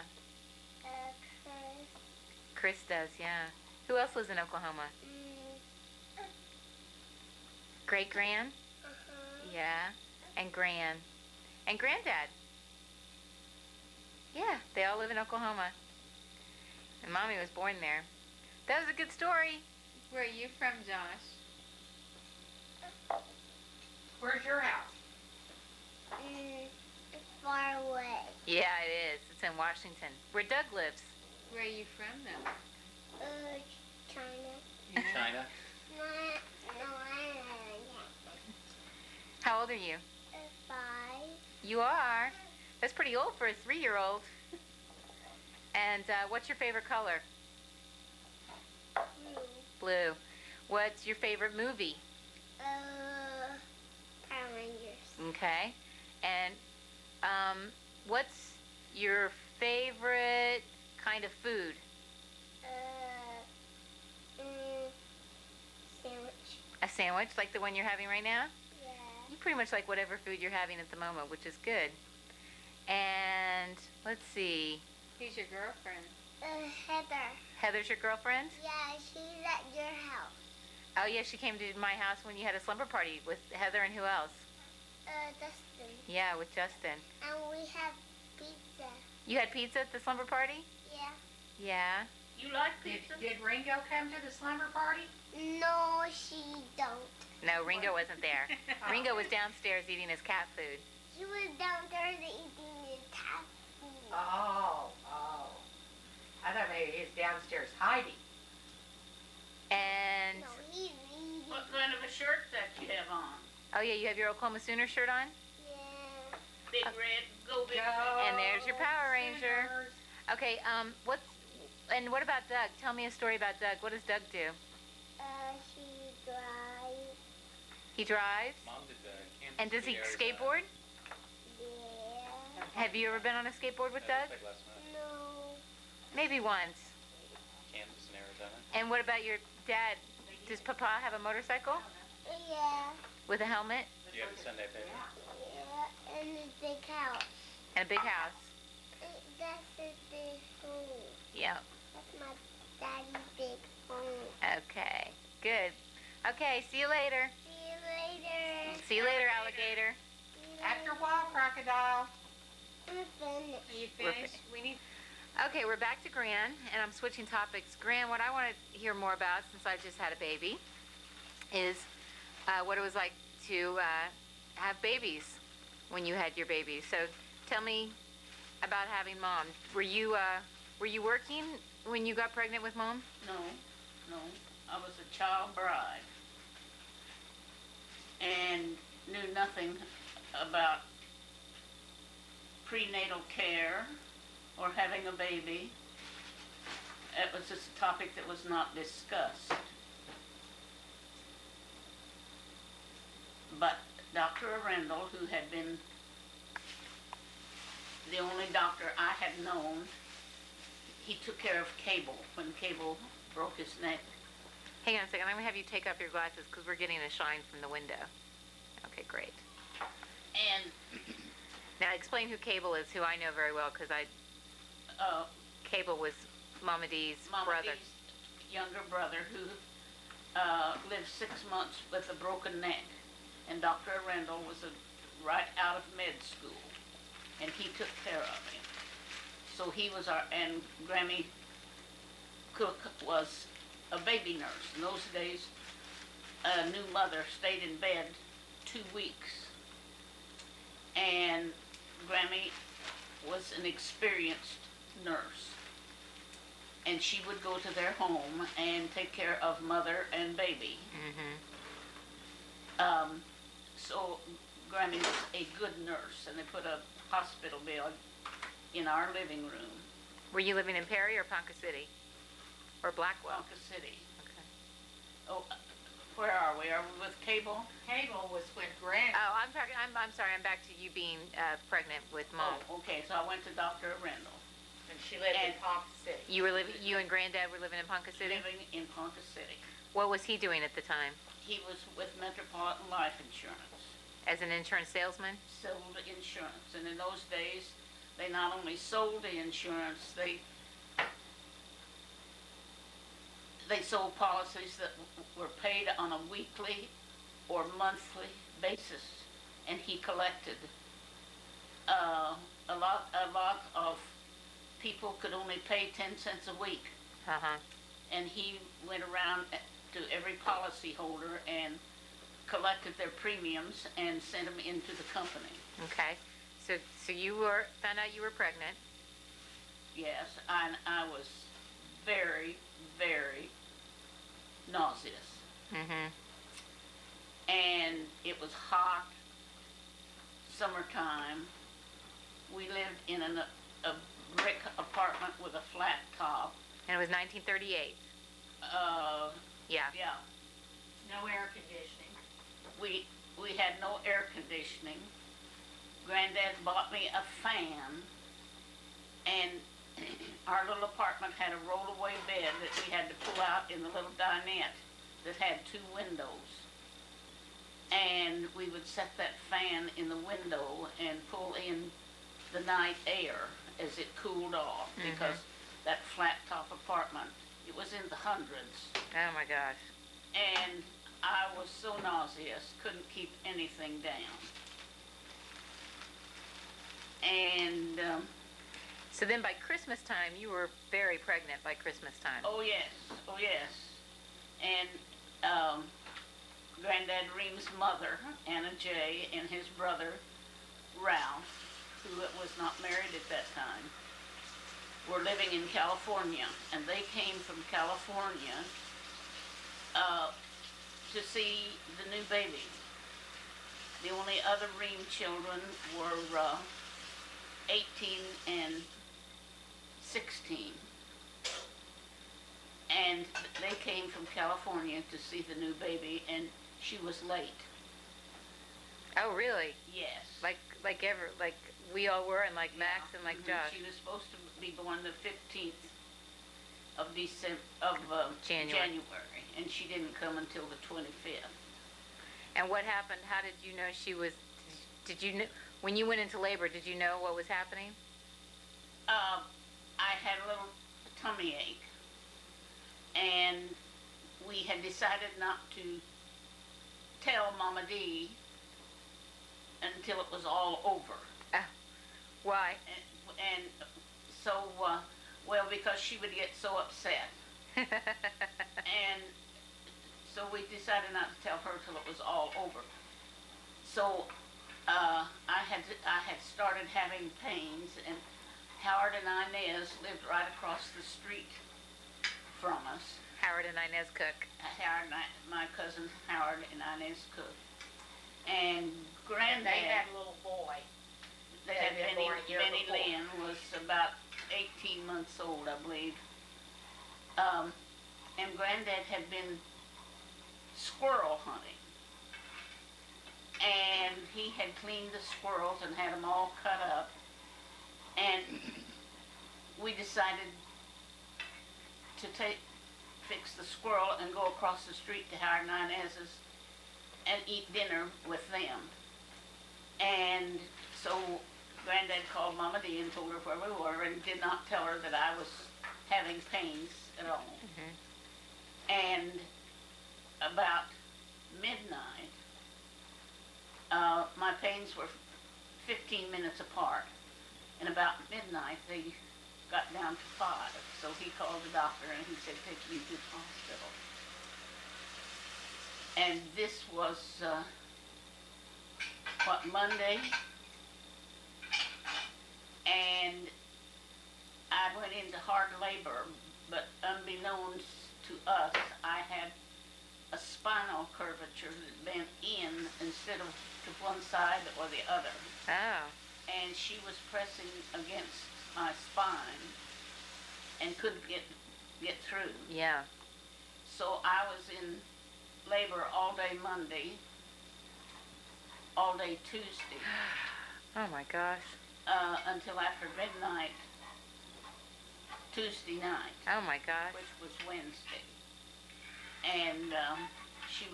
Chris. Chris does, yeah. Who else lives in Oklahoma? Great Gran? Yeah. And Gran. And Granddad. Yeah, they all live in Oklahoma. And Mommy was born there. That was a good story. Where are you from, Josh? Where's your house? Far away. Yeah, it is. It's in Washington. Where Doug lives. Where are you from, though? China. In China? No, I don't. How old are you? 5. You are. That's pretty old for a 3-year-old. And what's your favorite color? Blue. What's your favorite movie? Power Rangers. Okay. And what's your favorite kind of food? Sandwich. A sandwich, like the one you're having right now? Yeah. You pretty much like whatever food you're having at the moment, which is good. And let's see. Who's your girlfriend? Heather. Heather's your girlfriend? Yeah, she's at your house. Oh, yeah, she came to my house when you had a slumber party with Heather and who else? Dustin. Yeah, with Justin. And we have pizza. You had pizza at the slumber party? Yeah. Yeah. You like Did, pizza? did Ringo come to the slumber party? No, she don't. No, Ringo wasn't there. Ringo was downstairs eating his cat food. She was downstairs eating the cat food. Oh. I thought maybe he was downstairs hiding. And, No, he's eating. What kind of a shirt that you have on? oh yeah, you have your Oklahoma Sooner shirt on? Yeah. Big red, go big red. And there's your Power Ranger. Sooners. Okay, what about Doug? Tell me a story about Doug. What does Doug do? She drives. He drives? Mom did the Kansas And does he City, Arizona. skateboard? Yeah. Have you ever been on a skateboard with Yeah, Doug? like last month. No. Maybe once. Kansas and Arizona. And what about your dad? Does Papa have a motorcycle Yeah. with a helmet Do you have a Sunday baby? Yeah. And a big house. and a big house? That's a big home. Yeah. That's my daddy's big home. Okay. Good. Okay. See you later. See you later. See you later, alligator. See you After a later. while, crocodile. I'm finished. Are you We're finished? We need. Okay, we're back to Gran, and I'm switching topics. Gran, what I want to hear more about, since I just had a baby, is what it was like to have babies when you had your baby. So tell me about having Mom. Were you working when you got pregnant with Mom? No. I was a child bride and knew nothing about prenatal care or having a baby. It was just a topic that was not discussed. But Dr. Arundel, who had been the only doctor I had known, he took care of Cable when Cable broke his neck. Hang on a second. I'm going to have you take off your glasses because we're getting a shine from the window. Okay, great. And Now explain who Cable is, who I know very well, because Cable was Mama Dee's Mama brother. Dee's younger brother who lived 6 months with a broken neck. And Dr. Arundel was right out of med school. And he took care of him. So he was and Grammy Cook was a baby nurse. In those days, a new mother stayed in bed 2 weeks. And Grammy was an experienced nurse. And she would go to their home and take care of mother and baby. Mm-hmm. So Grammy was a good nurse, and they put a hospital bed in our living room, Were you living in Perry or Ponca City? Or Blackwell? Ponca City. Okay. Oh, where are we? Are we with Cable? Cable was when Grant. Oh, I'm sorry. I'm back to you being pregnant with Mom. Oh, okay. So I went to Dr. Arundel, And she lived in And- Ponca City. You and Granddad were living in Ponca City? living in Ponca City. What was he doing at the time? He was with Metropolitan Life Insurance, As an insurance salesman? sold insurance, and in those days, they not only sold the insurance, they sold policies that were paid on a weekly or monthly basis, and he collected. A lot of people could only pay 10 cents a week, Uh-huh. and he went around to every policyholder and collected their premiums and sent them into the company. Okay. So you found out you were pregnant. Yes, and I was very, very nauseous. Mm-hmm. And it was hot, summertime. We lived in a brick apartment with a flat top. And it was 1938. Yeah, Yeah. No air conditioning. we had no air conditioning. Granddad bought me a fan, and our little apartment had a roll-away bed that we had to pull out in the little dinette that had 2 windows. And we would set that fan in the window and pull in the night air as it cooled off, because that flat top apartment, it was in the hundreds. Oh my gosh. And I was so nauseous, couldn't keep anything down. And So then by Christmas time, you were very pregnant by Christmas time. Oh yes, oh yes. And Granddad Ream's mother, Anna J., and his brother, Ralph, who was not married at that time, were living in California. And they came from California to see the new baby. The only other Ream children were 18 and 16. And they came from California to see the new baby, and she was late. Oh, really? Yes. Like we all were, and like Max and like Mhm. Josh. She was supposed to be born the 15th of January. January, and she didn't come until the 25th. And what happened? How did you know she was? Did you know when you went into labor? Did you know what was happening? I had a little tummy ache, and we had decided not to tell Mama D until it was all over. Why? And so, well, because she would get so upset. And so we decided not to tell her till it was all over. So I had started having pains, and Howard and Inez lived right across the street from us. Howard and Inez Cook. Howard, my cousin Howard and Inez Cook. And And they Granddad, had a little boy. they had They'd been born a year Benny before. Lynn was about 18 months old, I believe. And Granddad had been squirrel hunting. And he had cleaned the squirrels and had them all cut up. And we decided to fix the squirrel and go across the street to Howard and Inez's and eat dinner with them. And so Granddad called Mama D and told her where we were, and did not tell her that I was having pains at all. And about midnight, my pains were 15 minutes apart. And about midnight, they got down to 5. So he called the doctor and he said, take me to the hospital. And this was, Monday? And I went into hard labor, but unbeknownst to us, I had a spinal curvature that bent in instead of to one side or the other. Oh. And she was pressing against my spine and couldn't get through. Yeah. So I was in labor all day Monday, all day Tuesday, Oh my gosh. until after midnight Tuesday night, Oh my gosh. which was Wednesday. And she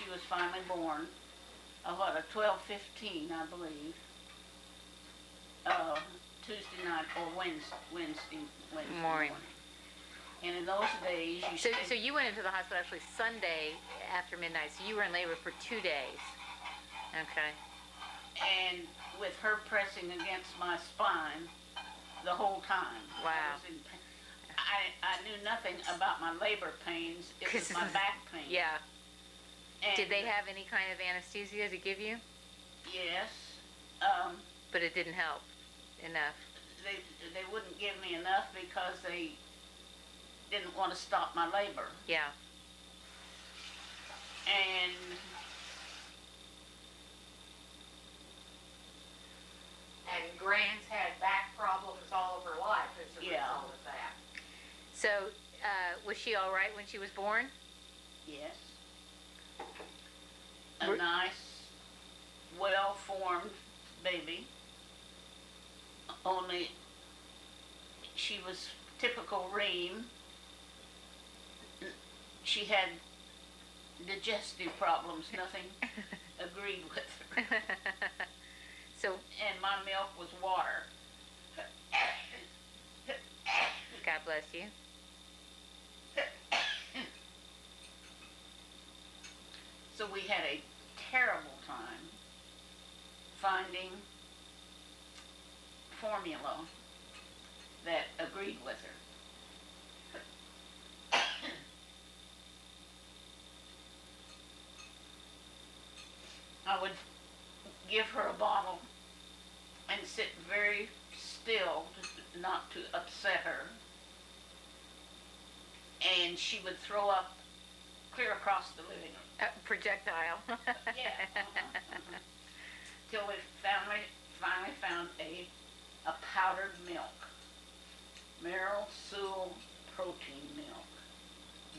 was finally born. At 12:15, I believe. Tuesday night or Wednesday morning. And in those days, you So, stayed- so you went into the hospital actually Sunday after midnight. So you were in labor for 2 days. Okay. and with her pressing against my spine the whole time. Wow. I was in pain. I knew nothing about my labor pains. It was my back pain. Yeah. And Did they have any kind of anesthesia to give you? Yes. But it didn't help enough. They wouldn't give me enough because they didn't want to stop my labor. Yeah. And Gran's had back problems all of her life as a Yeah. result of that. So, was she all right when she was born? yes, a Were- nice, well-formed baby. Only she was typical Ream. She had digestive problems. Nothing agreed with her. So, And my milk was water. God bless you. So we had a terrible time finding formula that agreed with her. I would give her a bottle and sit very still not to upset her. And she would throw up clear across the living room. Projectile. Yeah. Till we finally found a powdered milk. Merrill Sewell protein milk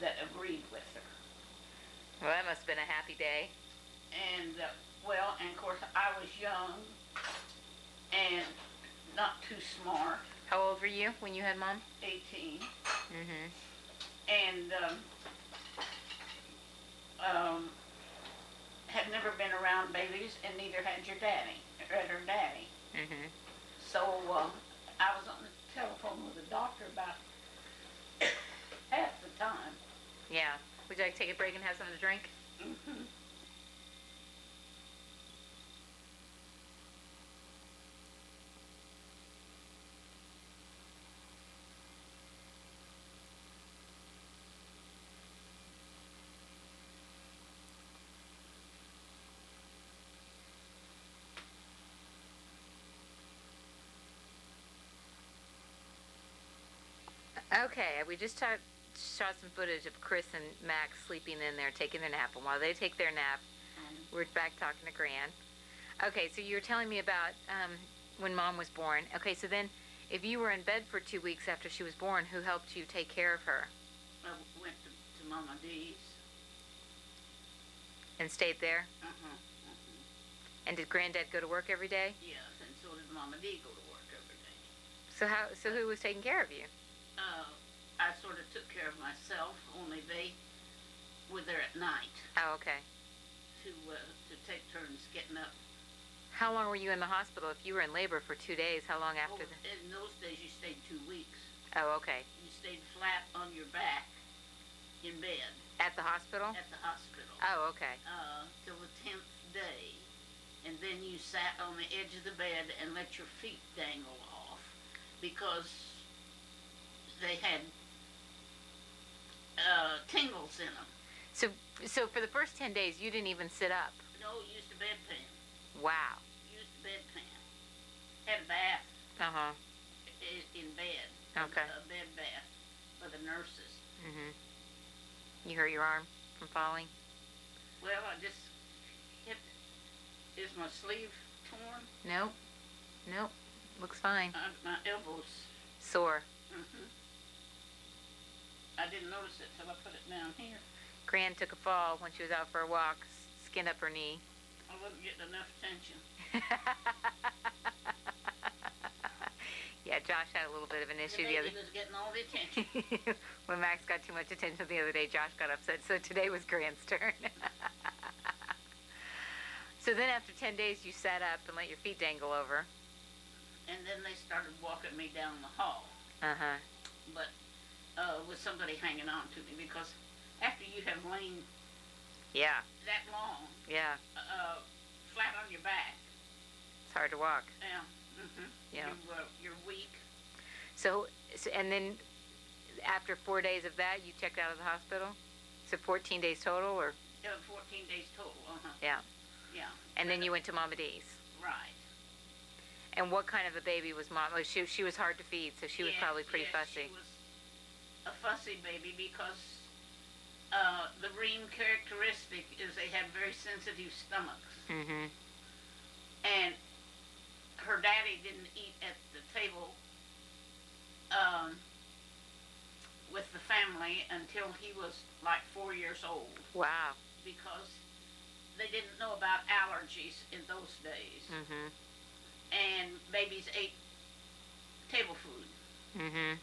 that agreed with her. Well, that must have been a happy day. And, and of course I was young and not too smart, How old were you when you had Mom? 18, Mm-hmm. and had never been around babies, and neither had her daddy. Mm-hmm. So I was on the telephone with the doctor about half the time. Yeah. Would you like to take a break and have something to drink? Mm-hmm. Okay, we just shot some footage of Chris and Max sleeping in there, taking their nap. And while they take their nap, we're back talking to Gran. Okay, so you were telling me about when Mom was born. Okay, so then if you were in bed for 2 weeks after she was born, who helped you take care of her? I went to Mama D's. And stayed there? Uh-huh. And did Granddad go to work every day? Yes, and so did Mama D go to work every day. So who was taking care of you? I sort of took care of myself, only they were there at night Oh, okay. to take turns getting up. How long were you in the hospital? If you were in labor for 2 days, how long after that? In those days, you stayed 2 weeks. Oh, okay. You stayed flat on your back in bed At the hospital? at the hospital Oh, okay. till the 10th day, and then you sat on the edge of the bed and let your feet dangle off because they had tingles in them. So for the first 10 days, you didn't even sit up. No, used a bedpan. Wow. Used a bedpan. Had a bath Uh-huh. in bed. Okay. A bed bath for the nurses. Mm-hmm. You hurt your arm from falling? Well, I just hit. Is my sleeve torn? Nope. Nope. Looks fine. My elbow's. Sore. Mm-hmm. I didn't notice it till I put it down here. Gran took a fall when she was out for a walk, skinned up her knee. I wasn't getting enough attention. Yeah, Josh had a little bit of an issue the other He was getting all the attention. when Max got too much attention the other day, Josh got upset. So today was Gran's turn. So then after 10 days, you sat up and let your feet dangle over. And then they started walking me down the hall, Uh-huh. but with somebody hanging on to me, because after you have lain Yeah. that long, Yeah. flat on your back, It's hard to walk. yeah, mm-hmm. Yeah. You're weak. So, and then after 4 days of that, you checked out of the hospital? So 14 days total, or? 14 days total, uh-huh. Yeah. Yeah, And then you went to Mama D's. right. And what kind of a baby was Mom? Like she was hard to feed, so she was Yes, probably pretty yes, fussy. She was a fussy baby because the Ream characteristic is they have very sensitive stomachs. Mm-hmm. And her daddy didn't eat at the table with the family until he was like 4 years old, Wow. because they didn't know about allergies in those days. Mm-hmm. And babies ate table food. Mm-hmm.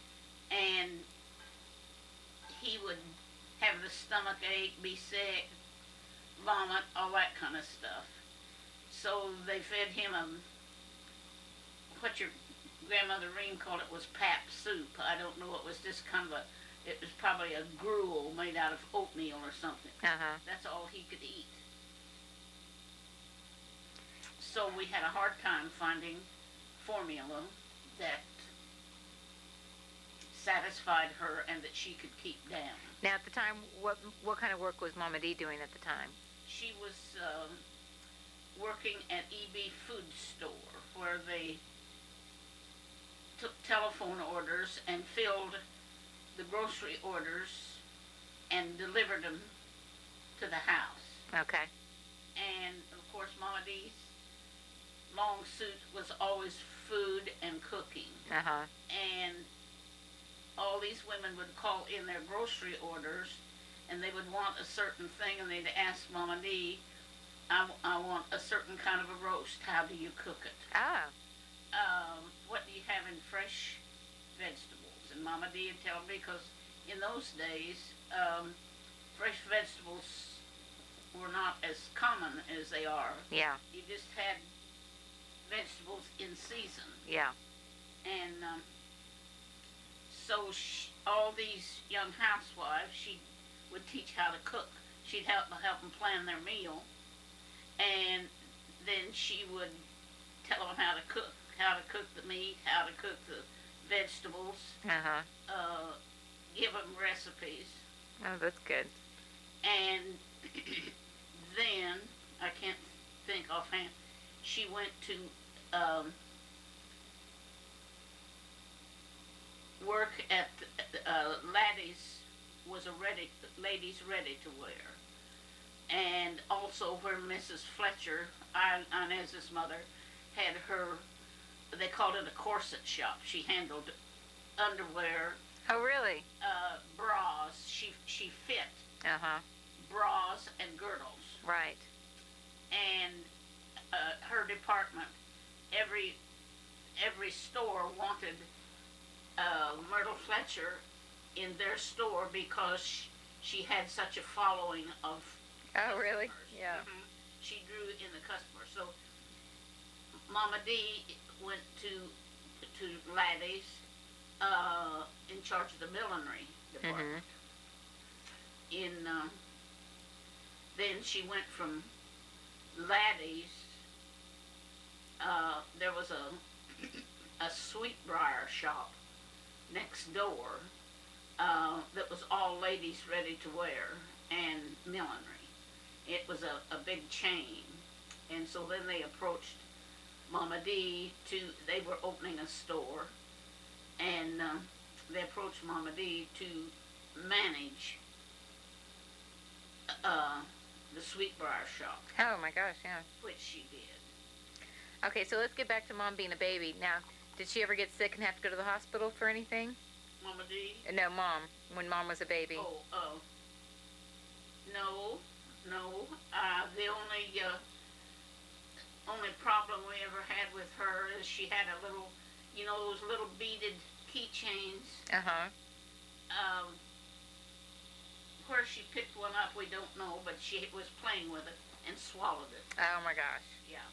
And he would have the stomach ache, be sick, vomit, all that kind of stuff. So they fed him what your grandmother Ream called it was pap soup. I don't know, it was just kind of it was probably a gruel made out of oatmeal or something. Uh-huh. That's all he could eat. So we had a hard time finding formula that satisfied her and that she could keep down. Now, at the time, what kind of work was Mama D doing at the time? She was working at EB Food Store, where they took telephone orders and filled the grocery orders and delivered them to the house. Okay. And of course, Mama D's long suit was always food and cooking. Uh-huh. And all these women would call in their grocery orders, and they would want a certain thing, and they'd ask Mama D, I want a certain kind of a roast. How do you cook it? Ah. What do you have in fresh vegetables? And Mama D would tell me, because in those days, fresh vegetables were not as common as they are. Yeah. You just had vegetables in season. Yeah. And so all these young housewives, she would teach how to cook. She'd help them plan their meal, and then she would tell them how to cook the meat, how to cook the vegetables, Uh-huh. give them recipes. Oh, that's good. And then, I can't think offhand, she went to work at Laddie's, was a ladies ready to wear. And also where Mrs. Fletcher, Inez's mother, had her, they called it a corset shop. She handled underwear, Oh, really? bras. She fit Uh-huh. bras and girdles. Right. And her department, every store wanted Myrtle Fletcher in their store because she had such a following of Oh, really? customers. Yeah. Mhm. She drew in the customers. So Mama D went to Laddie's in charge of the millinery department. Then she went from Laddie's. There was a Sweetbriar shop next door that was all ladies ready to wear and millinery. It was a big chain, and so then they approached Mama D they were opening a store, and they approached Mama D to manage the Sweetbriar shop, Oh, my gosh, yeah. which she did. Okay, so let's get back to Mom being a baby. Now, did she ever get sick and have to go to the hospital for anything? Mama D? No, Mom. When Mom was a baby. No. The only problem we ever had with her is she had a little, those little beaded keychains. Uh-huh. Where she picked one up, we don't know, but she was playing with it and swallowed it. Oh, my gosh. Yeah.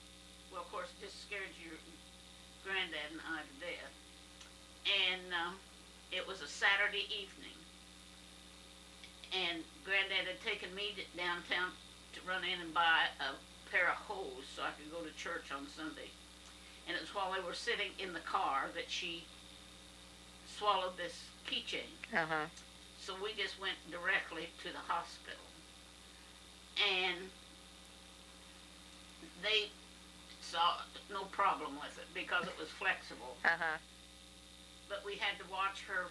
Well, of course, it just scared your granddad and I to death. And it was a Saturday evening. And Granddad had taken me downtown to run in and buy a pair of hose so I could go to church on Sunday. And it was while they were sitting in the car that she swallowed this keychain. Uh-huh. So we just went directly to the hospital. And they saw no problem with it because it was flexible. Uh-huh. But we had to watch her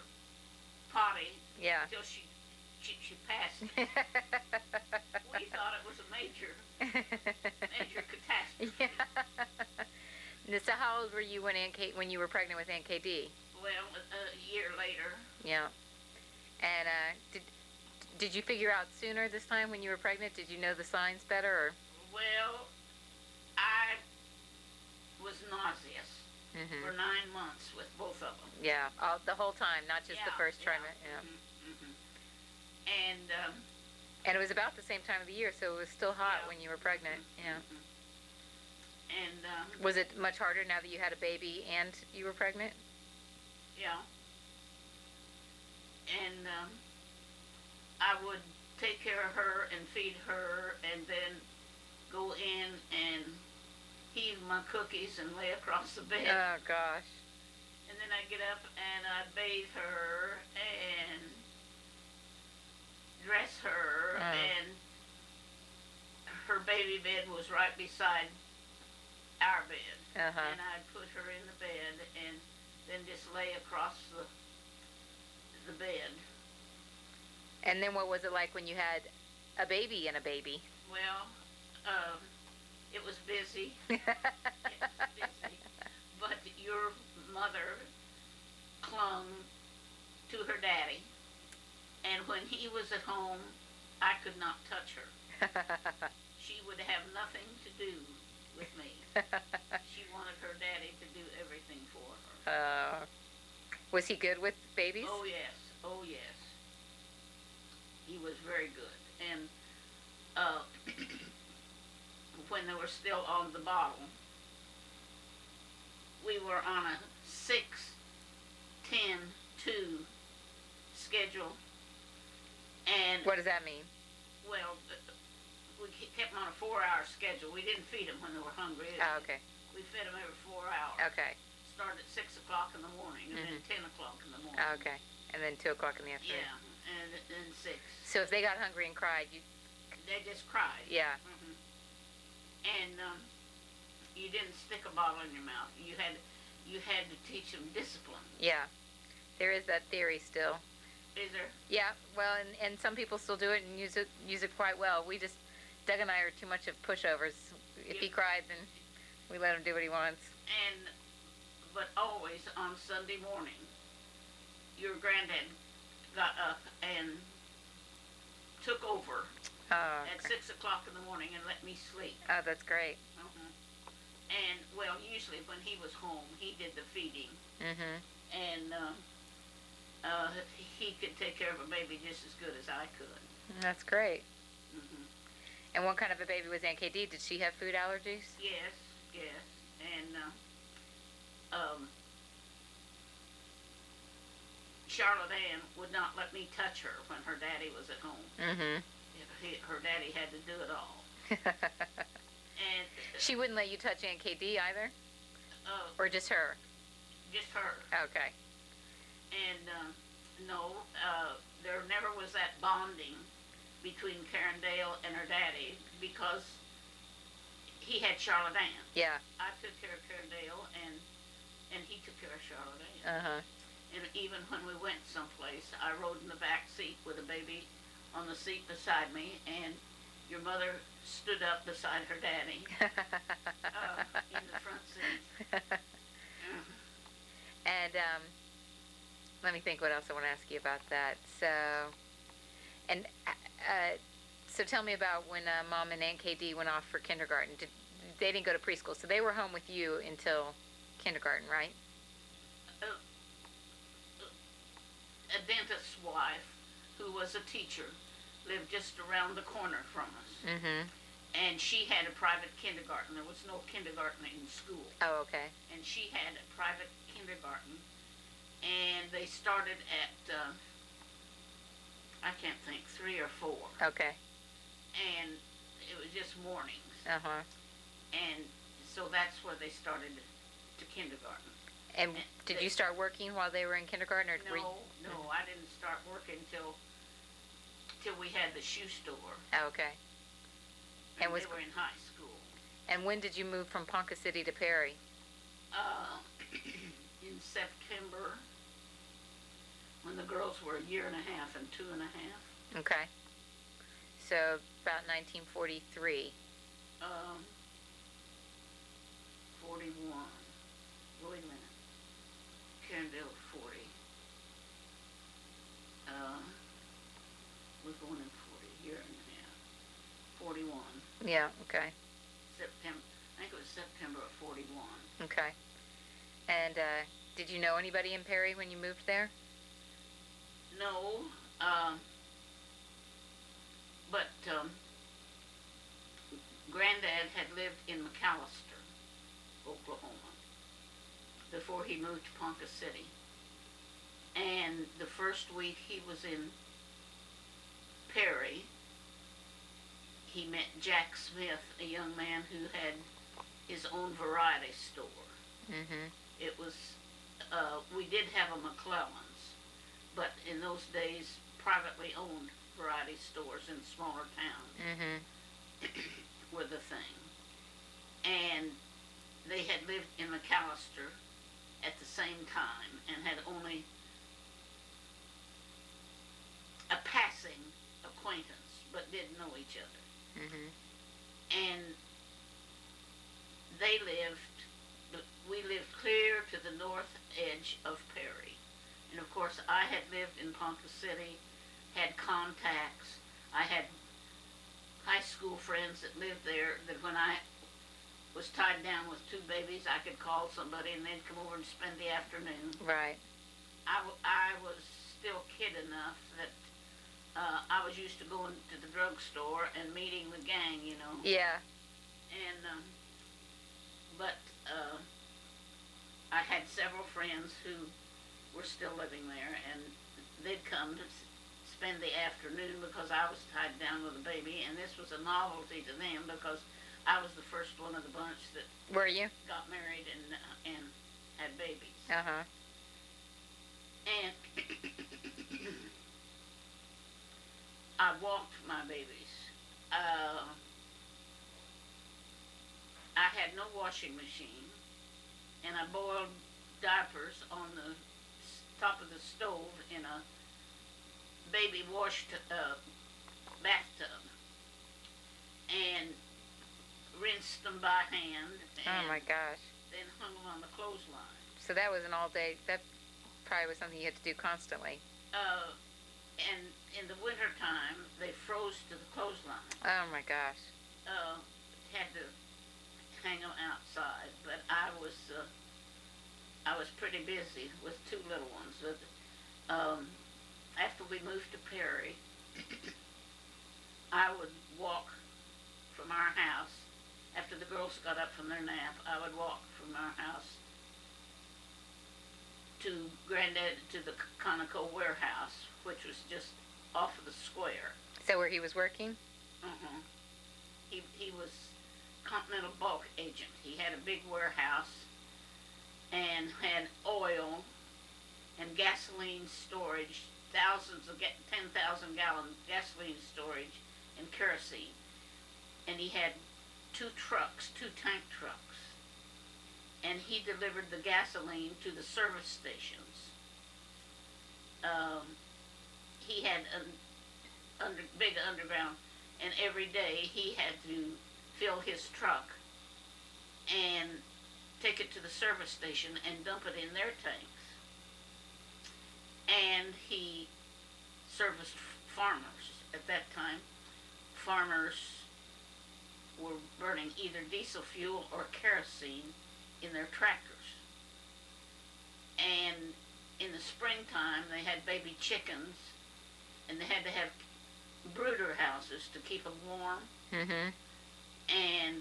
potty Yeah. until she passed. We thought it was a major catastrophe. Yeah. So how old were you when you were pregnant with Aunt KD? Well, a year later. Yeah. And did you figure out sooner this time when you were pregnant? Did you know the signs better? Or? Well, I was nauseous Mm-hmm. for 9 months with both of them. Yeah, the whole time, not just the first trimester. Yeah. And And it was about the same time of the year, so it was still hot when you were pregnant. Yeah. And Was it much harder now that you had a baby and you were pregnant? yeah. And I would take care of her and feed her, and then go in and heave my cookies and lay across the bed. Oh, gosh. And then I'd get up and I'd bathe her, dress her, Mm. and her baby bed was right beside our bed. Uh-huh. And I'd put her in the bed and then just lay across the bed. And then what was it like when you had a baby and a baby? Well, it was busy. It was busy. But your mother clung to her daddy. And when he was at home, I could not touch her. She would have nothing to do with me. She wanted her daddy to do everything for her. Was he good with babies? Oh yes, oh yes. He was very good. And when they were still on the bottle, we were on a 6-10-2 schedule. And What does that mean? well, we kept them on a 4-hour schedule. We didn't feed them when they were hungry. Oh, okay. We fed them every 4 hours. Okay. Started at 6 o'clock in the morning and then 10 o'clock in the morning. Oh, okay. And then 2 o'clock in the afternoon. Yeah, and then 6. So if they got hungry and cried, you, They just cried. yeah. Hmm. And you didn't stick a bottle in your mouth. You had to teach them discipline. Yeah. There is that theory still. Is there? Yeah, well, and some people still do it and use it quite well. We just, Doug and I are too much of pushovers. If he Yeah. cried, then we let him do what he wants. But always on Sunday morning, your granddad got up and took over Oh, at 6 o'clock in the morning and let me sleep. oh, that's great. And well, usually when he was home, he did the feeding, Mm-hmm. and he could take care of a baby just as good as I could. That's great. Hmm. And what kind of a baby was Aunt KD? Did she have food allergies? Yes, yes, and Charlotte Ann would not let me touch her when her daddy was at home. Mm-hmm. Her daddy had to do it all. And She wouldn't let you touch Aunt KD either? Or just her? just her. Okay. And no, there never was that bonding between Karen Dale and her daddy because he had Charlotte Ann. Yeah. I took care of Karen Dale, and he took care of Charlotte Ann. Uh-huh. And even when we went someplace, I rode in the back seat with a baby on the seat beside me, and your mother stood up beside her daddy in the front seat. And let me think what else I want to ask you about that. So, and so tell me about when Mom and Aunt KD went off for kindergarten. They didn't go to preschool, so they were home with you until kindergarten, right? A dentist's wife, who was a teacher, lived just around the corner from us. Mm-hmm. And she had a private kindergarten. There was no kindergarten in school. Oh, okay. And she had a private kindergarten. And they started at, I can't think, 3 or 4. Okay. And it was just mornings. Uh-huh. And so that's where they started to kindergarten. And did you start working while they were in kindergarten, or were you? No, I didn't start working till we had the shoe store. Oh, okay. And was- they were in high school. And when did you move from Ponca City to Perry? In September, when the girls were 1.5 years and 2.5. Okay. So about 1943. 41. Wait a minute. Carindale 40. We're going in 40, 1.5. 41. Yeah, okay. September. I think it was September of 41. Okay. And did you know anybody in Perry when you moved there? No, but Granddad had lived in McAllister, Oklahoma, before he moved to Ponca City. And the first week he was in Perry, he met Jack Smith, a young man who had his own variety store. Mm-hmm. It was, we did have a McClellan's, but in those days, privately owned variety stores in smaller towns Mhm. were the thing. And they had lived in McAllister at the same time and had only a passing acquaintance, but didn't know each other. Mhm. And we lived clear to the north edge of Perry. And of course, I had lived in Ponca City, had contacts. I had high school friends that lived there, that when I was tied down with 2 babies, I could call somebody and they'd come over and spend the afternoon. Right. I was still kid enough that I was used to going to the drugstore and meeting the gang, you know. Yeah. And, but I had several friends who were still living there, and they'd come to spend the afternoon because I was tied down with a baby, and this was a novelty to them because I was the first one of the bunch that Were you? got married and had babies. Uh-huh. And I walked my babies. I had no washing machine, and I boiled diapers on the top of the stove in a baby wash bathtub, and rinsed them by hand, and Oh my gosh. then hung them on the clothesline. So that was an all day. That probably was something you had to do constantly. And in the winter time, they froze to the clothesline. Oh my gosh. Had to hang them outside, but I was pretty busy with 2 little ones. But after we moved to Perry, I would walk from our house. After the girls got up from their nap, I would walk from our house to Granddad, to the Conoco warehouse, which was just off of the square. So where he was working? Uh-huh. He was Continental Bulk Agent. He had a big warehouse and had oil and gasoline storage, 10,000 gallon gasoline storage and kerosene. And he had 2 tank trucks. And he delivered the gasoline to the service stations. He had a big underground, and every day he had to fill his truck and take it to the service station and dump it in their tanks. And he serviced farmers. At that time, farmers were burning either diesel fuel or kerosene in their tractors. And in the springtime, they had baby chickens, and they had to have brooder houses to keep them warm. Mm-hmm. And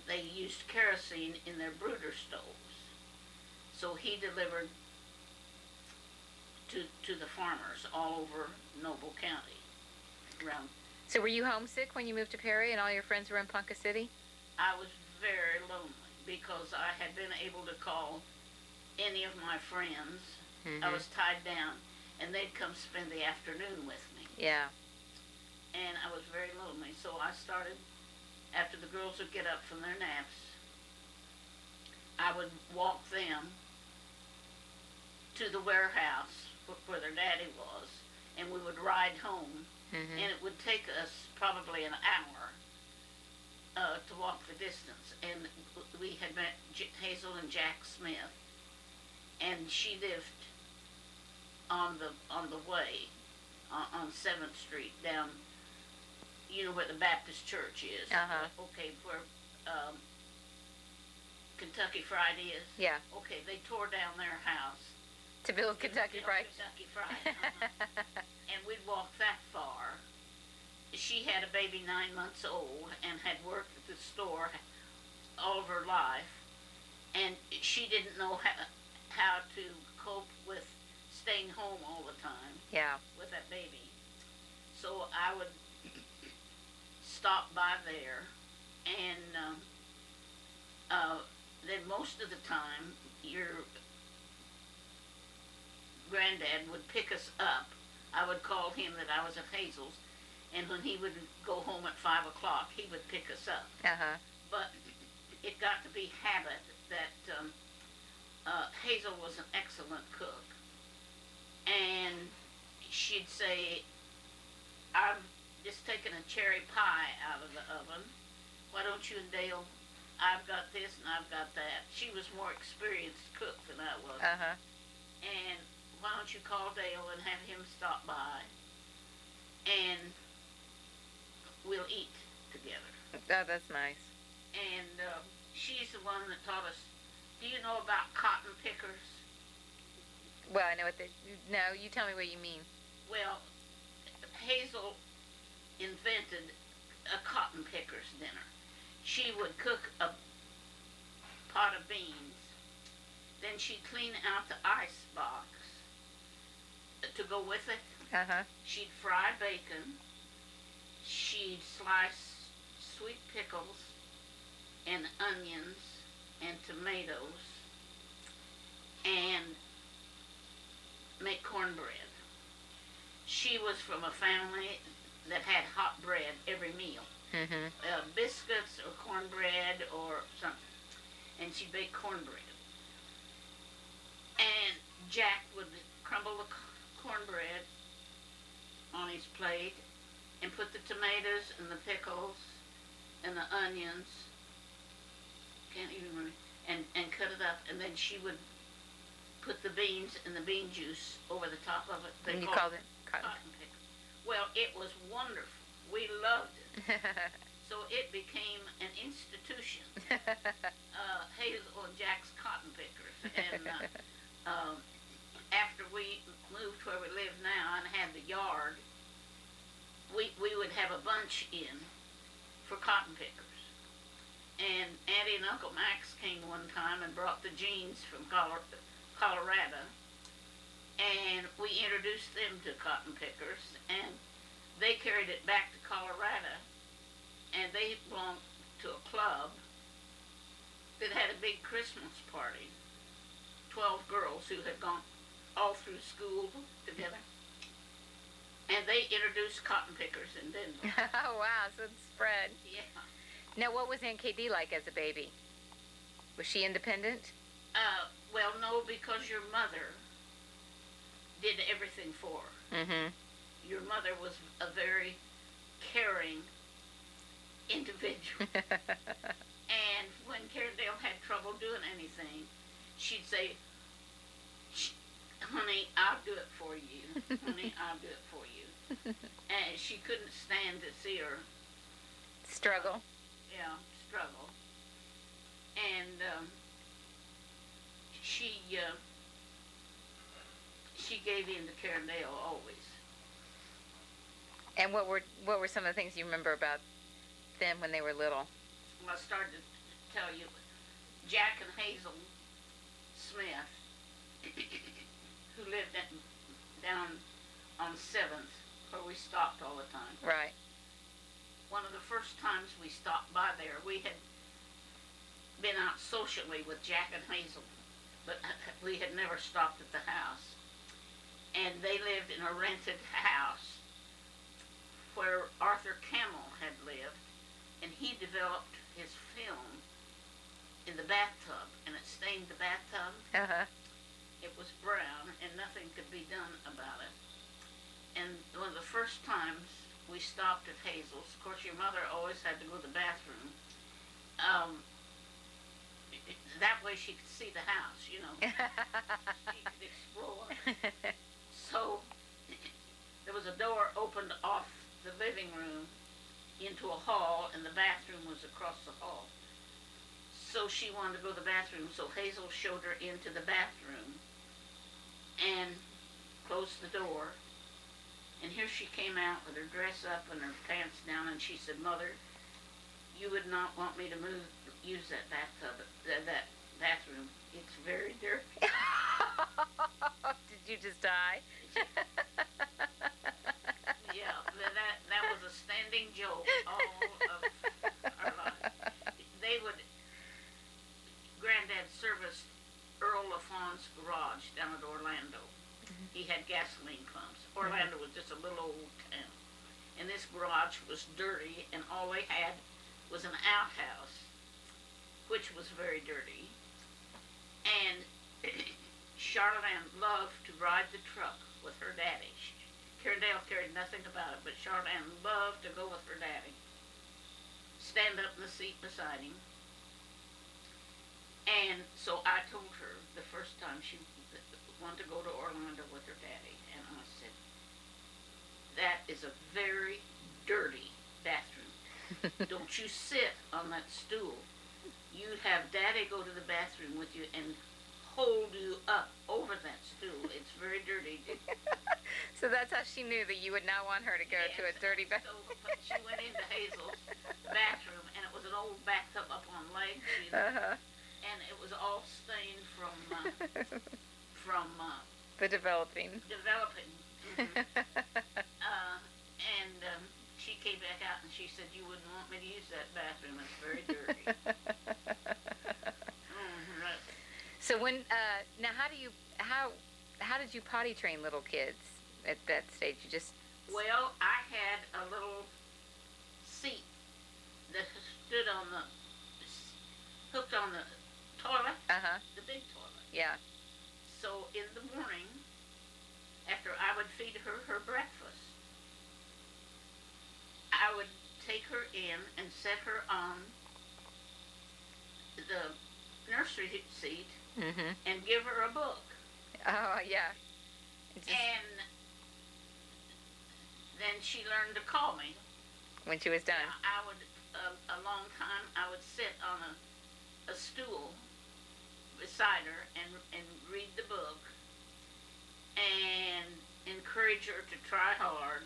they used kerosene in their brooder stoves. So he delivered to the farmers all over Noble County. Around. So were you homesick when you moved to Perry and all your friends were in Ponca City? I was very lonely because I had been able to call any of my friends. Mm-hmm. I was tied down, and they'd come spend the afternoon with me. Yeah. And I was very lonely, so I started, after the girls would get up from their naps, I would walk them to the warehouse where their daddy was, and we would ride home, Mm-hmm. and it would take us probably an hour to walk the distance. And we had met Hazel and Jack Smith, and she lived on the way on 7th Street down, you know where the Baptist Church is. Uh-huh. Okay, where Kentucky Fried is. Yeah. Okay, they tore down their house. To build Kentucky Built Fried. Kentucky Fried. Uh-huh. And we'd walk that far. She had a baby 9 months old and had worked at the store all of her life, and she didn't know how to cope with staying home all the time. Yeah. With that baby. So I would stop by there, and then most of the time your granddad would pick us up I would call him that I was at Hazel's, and when he would go home at 5 o'clock, he would pick us up. Uh-huh. But it got to be habit that Hazel was an excellent cook. And she'd say, I've just taken a cherry pie out of the oven. Why don't you and Dale, I've got this and I've got that. She was more experienced cook than I was. Uh-huh. And why don't you call Dale and have him stop by and we'll eat together. Oh, that's nice. And she's the one that taught us, do you know about cotton pickers? Well, I know what they... No, you tell me what you mean. Well, Hazel invented a cotton picker's dinner. She would cook a pot of beans, then she'd clean out the ice box to go with it. Uh-huh. She'd fry bacon, she'd slice sweet pickles and onions and tomatoes and make cornbread. She was from a family that had hot bread every meal. Mm-hmm. Biscuits or cornbread or something. And she'd bake cornbread. And Jack would crumble the cornbread on his plate and put the tomatoes and the pickles and the onions, can't even remember, and cut it up, and then she would put the beans and the bean juice over the top of it. And you called it cotton. Cotton pickles. Well, it was wonderful. We loved it. So it became an institution. Hazel and Jack's cotton pickers. And after we moved where we live now and had the yard, we would have a bunch in for cotton pickers. And Auntie and Uncle Max came one time and brought the jeans from Colorado, and we introduced them to cotton pickers, and they carried it back to Colorado, and they belonged to a club that had a big Christmas party. 12 girls who had gone all through school together, and they introduced cotton pickers in Denver. Oh, wow, so it spread. Yeah. Now, what was Aunt KD like as a baby? Was she independent? Well, no, because your mother did everything for her. Mm-hmm. Your mother was a very caring individual. And when Carindale had trouble doing anything, she'd say, honey, I'll do it for you. Honey, I'll do it for you. And she couldn't stand to see her Struggle. struggle. And she gave in to Carindale always. And what were some of the things you remember about them when they were little? Well, I started to tell you, Jack and Hazel Smith, who lived down on 7th, where we stopped all the time. Right. One of the first times we stopped by there, we had been out socially with Jack and Hazel, but we had never stopped at the house. And they lived in a rented house where Arthur Camel had lived, and he developed his film in the bathtub, and it stained the bathtub. Uh-huh. It was brown, and nothing could be done about it. And one of the first times we stopped at Hazel's, of course your mother always had to go to the bathroom. That way she could see the house, you know. She could explore. So there was a door opened off the living room into a hall, and the bathroom was across the hall. So she wanted to go to the bathroom, so Hazel showed her into the bathroom and closed the door. And here she came out with her dress up and her pants down, and she said, Mother, you would not want me to use that bathtub, that bathroom. It's very dirty. Did you just die? Yeah, that was a standing joke all of our life. Granddad serviced Earl LaFawn's garage down at Orlando. He had gasoline pumps. Orlando was just a little old town. And this garage was dirty, and all they had was an outhouse, which was very dirty. And Charlotte Ann loved to ride the truck with her daddy. Karen Dale cared nothing about it, but Charlotte Ann loved to go with her daddy. Stand up in the seat beside him. And so I told her the first time she wanted to go to Orlando with her daddy, and I said, that is a very dirty bathroom. Don't you sit on that stool. You have daddy go to the bathroom with you and hold you up over that stool. It's very dirty. So that's how she knew that you would not want her to go to a dirty bathroom. So she went into Hazel's bathroom, and it was an old bathtub up on legs, you know, and it was all stained from The developing. developing. She came back out and she said, "You wouldn't want me to use that bathroom. It's very dirty." Right. So when now how did you potty train little kids at that stage? You just Well, I had a little seat that stood on the hooked on the toilet, the big toilet. Yeah. So in the morning, after I would feed her her breakfast, I would take her in and set her on the nursery seat and give her a book. Oh yeah. Just And then she learned to call me. when she was done. I would, a long time, I would sit on a stool beside her and read the book and encourage her to try hard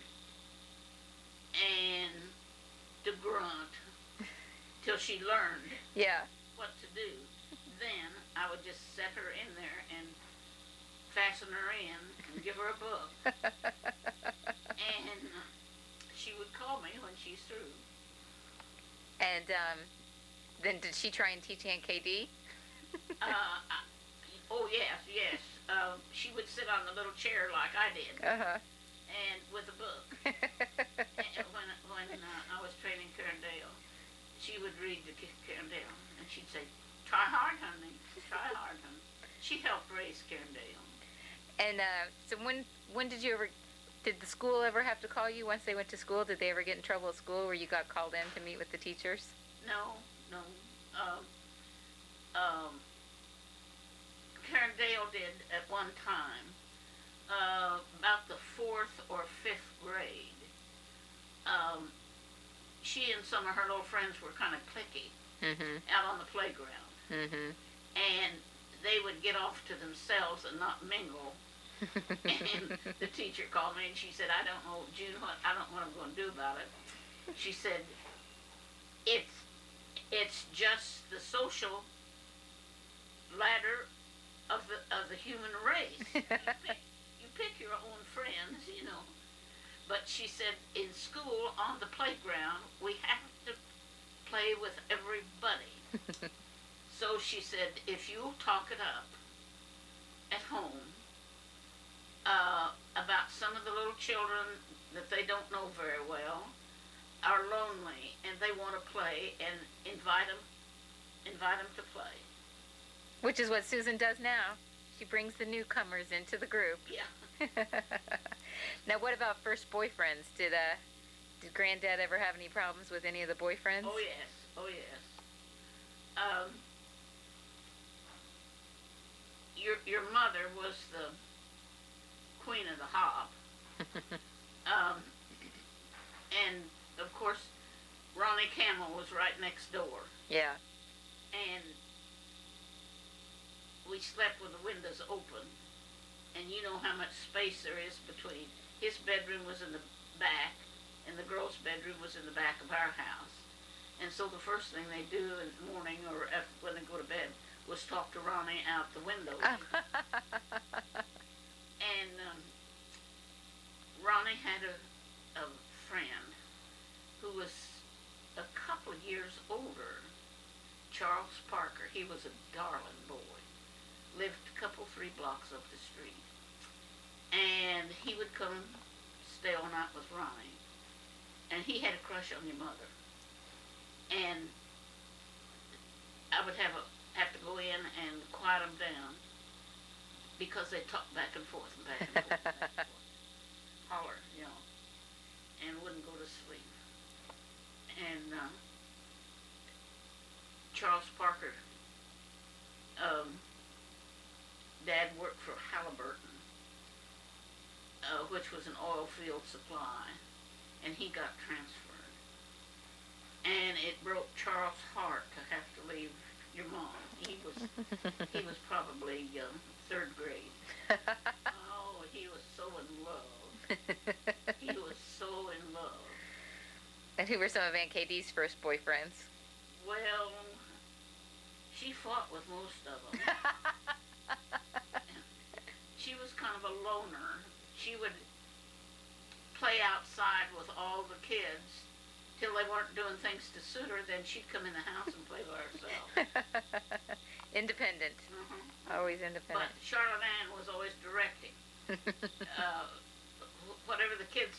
and to grunt till she learned Yeah. what to do. Then I would just set her in there and fasten her in and give her a book. And she would call me when she's through. And then did she try and teach Aunt KD? Oh yes, yes. She would sit on the little chair like I did, and with a book. And when I was training Karen Dale, she would read to Karen Dale, and she'd say, "Try hard, honey. Try hard, honey." She helped raise Karen Dale. And so when did the school ever have to call you once they went to school? Did they ever get in trouble at school where you got called in to meet with the teachers? No. Karen Dale did at one time, about the 4th or 5th grade. She and some of her little friends were kind of cliquey out on the playground. And they would get off to themselves and not mingle. And the teacher called me and she said, "I don't know, June, I don't know what I'm going to do about it." She said, it's just the social ladder of the human race. You pick your own friends, you know. But she said, in school, on the playground, we have to play with everybody. So she said, if you talk it up at home about some of the little children that they don't know very well, are lonely, and they want to play, and invite them to play. Which is what Susan does now. She brings the newcomers into the group. Yeah. Now, what about first boyfriends? Did Granddad ever have any problems with any of the boyfriends? Oh yes. Oh yes. Your mother was the queen of the hop. And of course, Ronnie Camel was right next door. Yeah. And we slept with the windows open. And you know how much space there is between. His bedroom was in the back, and the girl's bedroom was in the back of our house. And so the first thing they do in the morning or when they go to bed was talk to Ronnie out the window. And Ronnie had a friend who was a couple of years older, Charles Parker. He was a darling boy. Lived a couple, 3 blocks up the street. And come stay all night with Ronnie, and he had a crush on your mother, and I would have to go in and quiet them down because they talked back and forth and back and forth, and back and forth. Holler, you know, and wouldn't go to sleep. And Charles Parker, Dad worked for Halliburton, which was an oil field supply, and he got transferred. And it broke Charles' heart to have to leave your mom. He was probably third grade. Oh, he was so in love. He was so in love. And who were some of Aunt KD's first boyfriends? Well, she fought with most of them. She was kind of a loner. She would play outside with all the kids till they weren't doing things to suit her. Then she'd come in the house and play by herself. Independent. Always independent. But Charlotte Ann was always directing. Whatever the kids,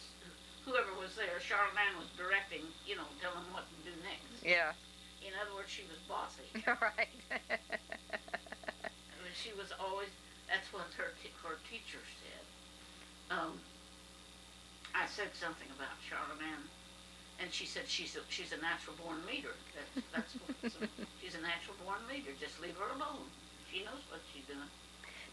whoever was there, Charlotte Ann was directing, you know, telling them what to do next. Yeah. In other words, she was bossy. Right. I mean, she was always, that's what her teacher said. I said something about Charlotte Ann, and she said she's a natural born leader. That's she's a natural born leader. Just leave her alone. She knows what she's doing.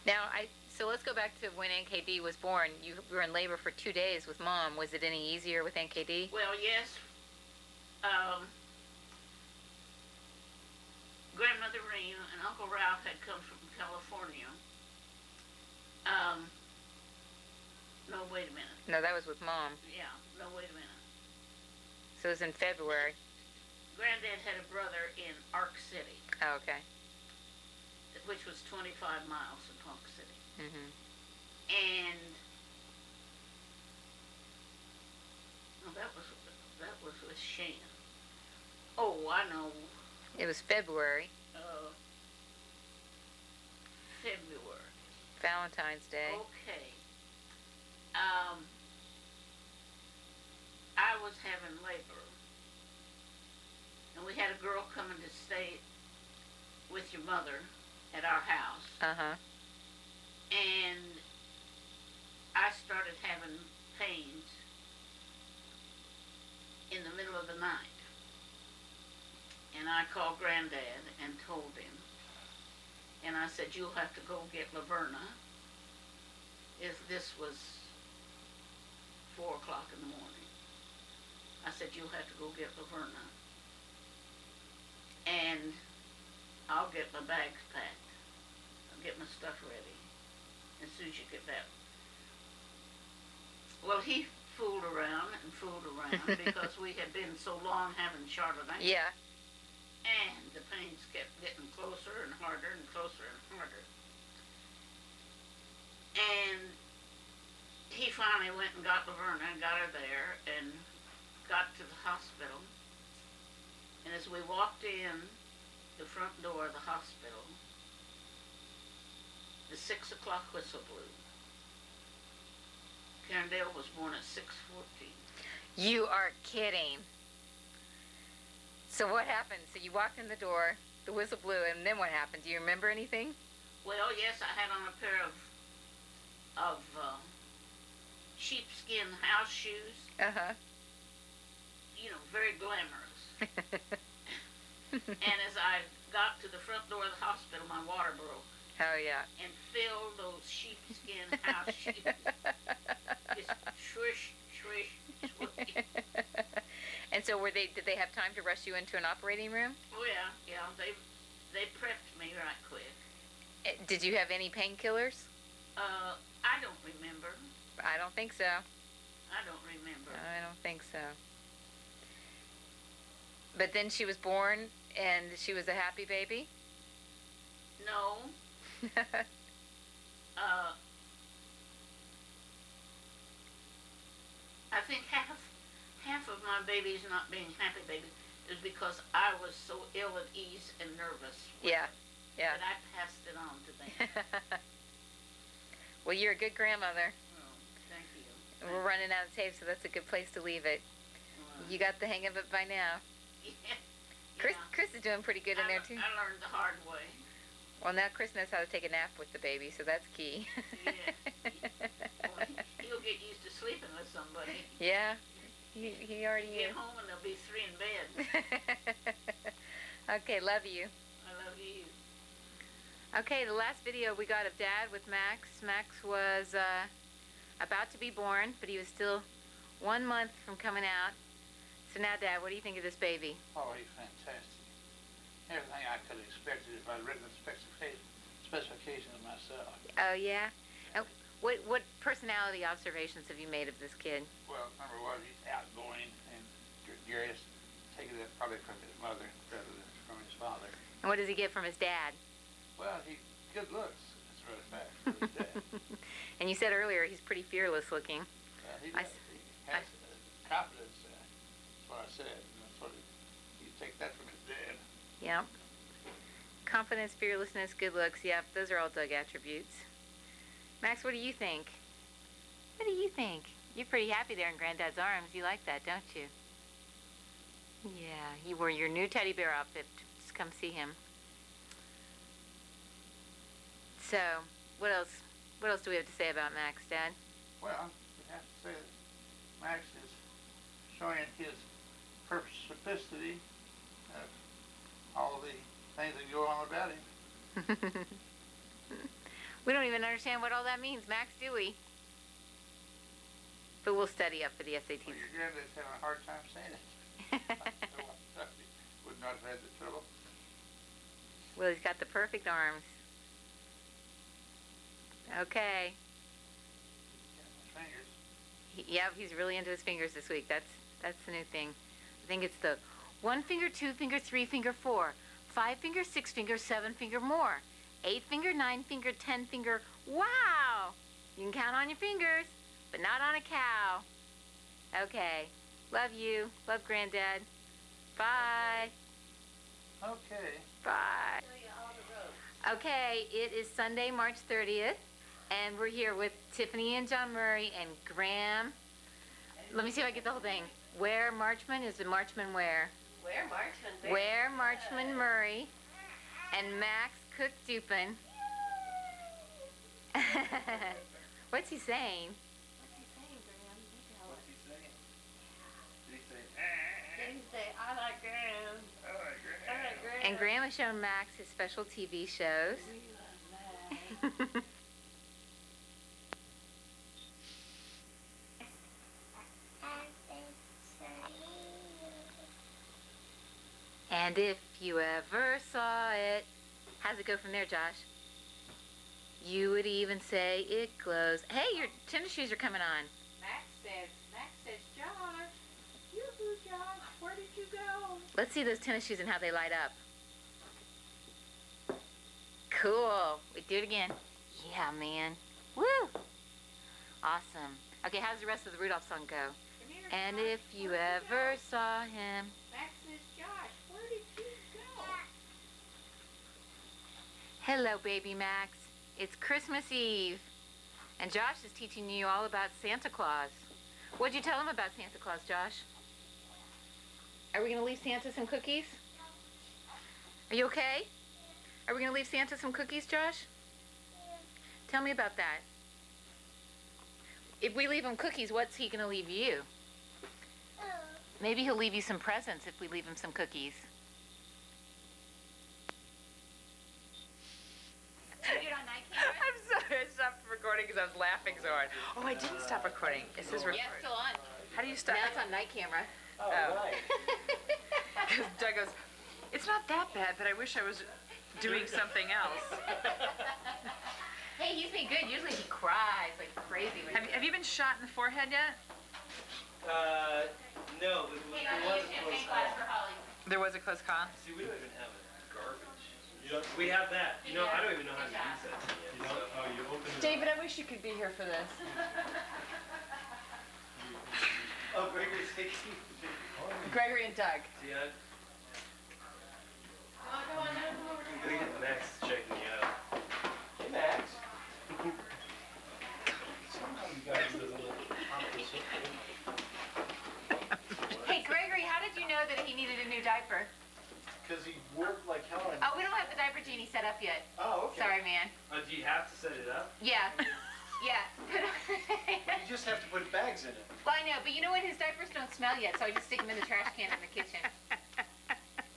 Now, so let's go back to when NKD was born. You were in labor for 2 days with Mom. Was it any easier with NKD? Well, yes. Grandmother Reen and Uncle Ralph had come from California. No, wait a minute. No, that was with Mom. Yeah, no, wait a minute. So it was in February. Granddad had a brother in Ark City, Oh, okay. which was 25 miles from Polk City. Mhm. And no, that was with Shane. Oh, I know. It was February. February. Valentine's Day. Okay. I was having labor, and we had a girl coming to stay with your mother at our house, Uh-huh. and I started having pains in the middle of the night. And I called Granddad and told him. And I said, you'll have to go get Laverna. This was 4 o'clock in the morning. I said, you'll have to go get Laverna. And I'll get my bags packed. I'll get my stuff ready as soon as you get back. Well, he fooled around because we had been so long having Charlotte Ann. Yeah. And the pains kept getting closer and harder and closer and harder. And he finally went and got Laverna and got her there and got to the hospital. And as we walked in the front door of the hospital, the 6 o'clock whistle blew. Karen Dale was born at 6:14. You are kidding. So what happened? So you walked in the door, the whistle blew, and then what happened? Do you remember anything? Well, yes, I had on a pair of sheepskin house shoes. Uh-huh. You know, very glamorous. And as I got to the front door of the hospital, my water broke Oh, yeah. and filled those sheepskin house shoes. Just swish, swish, swish. And so did they have time to rush you into an operating room? Oh yeah, they prepped me right quick. Did you have any painkillers? I don't remember. I don't think so. I don't remember. I don't think so. But then she was born, and she was a happy baby? No. I think half of my babies not being happy babies is because I was so ill at ease and nervous. Yeah, yeah. That I passed it on to them. Well, you're a good grandmother. Oh, thank you. We're running out of tape, so that's a good place to leave it. You got the hang of it by now. Yeah. Chris is doing pretty good in there too. I learned the hard way. Well, now Chris knows how to take a nap with the baby, so that's key. Yeah. Well, he'll get used to sleeping with somebody. Yeah, he already Get is. home and there'll be 3 in bed. Okay, love you. I love you. Okay, the last video we got of Dad with Max. Max was about to be born, but he was still 1 month from coming out. So now, Dad, what do you think of this baby? Oh, he's fantastic. Everything I could have expected if I'd written the specifications myself. Oh, yeah? And what personality observations have you made of this kid? Well, number one, he's outgoing and gregarious, taking that probably from his mother rather than from his father. And what does he get from his dad? Well, he good looks, as a matter of fact, for his dad. And you said earlier he's pretty fearless looking. He I has s- confidence, that's what I said. And that's what you take that from his dad. Yep. Confidence, fearlessness, good looks. Yep, those are all Doug attributes. Max, what do you think? What do you think? You're pretty happy there in Granddad's arms. You like that, don't you? Yeah, you wore your new teddy bear outfit to just come see him. So, what else? What else do we have to say about Max, Dad? Well, we have to say that Max is showing his specificity of all the things that go on about him. We don't even understand what all that means, Max, do we? But we'll study up for the SATs. Well, your granddad's having a hard time saying it. Would not have had the trouble. Well, he's got the perfect arms. Okay. Yeah, his fingers. Yep, he's really into his fingers this week. That's the new thing. I think it's the 1 finger, 2 finger, 3 finger, 4, 5 finger, 6 finger, 7 finger more, 8 finger, 9 finger, 10 finger. Wow! You can count on your fingers, but not on a cow. Okay. Love you. Love Granddad. Bye. Okay. Bye. Okay, it is Sunday, March 30th, and we're here with Tiffany and John Murray and Graham. Let me see if I get the whole thing. Where Marchman? Is it Marchman where? Where Marchman? Where Marchman Murray and Max Cook Dupin. What's he saying? I like Graham. And Graham has shown Max his special TV shows. And if you ever saw it, how's it go from there, Josh? You would even say it glows. Hey, your tennis shoes are coming on. Max says, Josh, yoo-hoo, Josh, where did you go? Let's see those tennis shoes and how they light up. Cool. We do it again. Yeah, man. Woo! Awesome. Okay, how does the rest of the Rudolph song go? And if you ever saw him. Max says, Josh, where did you go? Hello, baby Max. It's Christmas Eve. And Josh is teaching you all about Santa Claus. What'd you tell him about Santa Claus, Josh? Are we going to leave Santa some cookies? Are you okay? Are we going to leave Santa some cookies, Josh? Tell me about that. If we leave him cookies, what's he going to leave you? Maybe he'll leave you some presents if we leave him some cookies. I'm sorry, I stopped recording because I was laughing so hard. Oh, I didn't stop recording. It says recording. Yeah, it's still on. How do you stop? Now it's on night camera. Oh, right. Because Doug goes, it's not that bad, but I wish I was doing something else. Hey, he's been good. Usually he cries like crazy. When Have you been shot in the forehead yet? No, but there was a close call. There was a close call. See, we don't even have it. Garbage. We have that. You know, I don't even know how to use that thing yet. You don't? Oh, you open it. David, I wish you could be here for this. Oh, Gregory's taking. Gregory and Doug. See, I. Look at Max checking you out. Hey, Max. Somehow you guys do a little diaper. Because he worked like hell. Oh, we don't have the diaper genie set up yet. Oh, okay. Sorry, man. Do you have to set it up? Yeah. Yeah. You just have to put bags in it. Well, I know, but you know what? His diapers don't smell yet, so I just stick them in the trash can in the kitchen.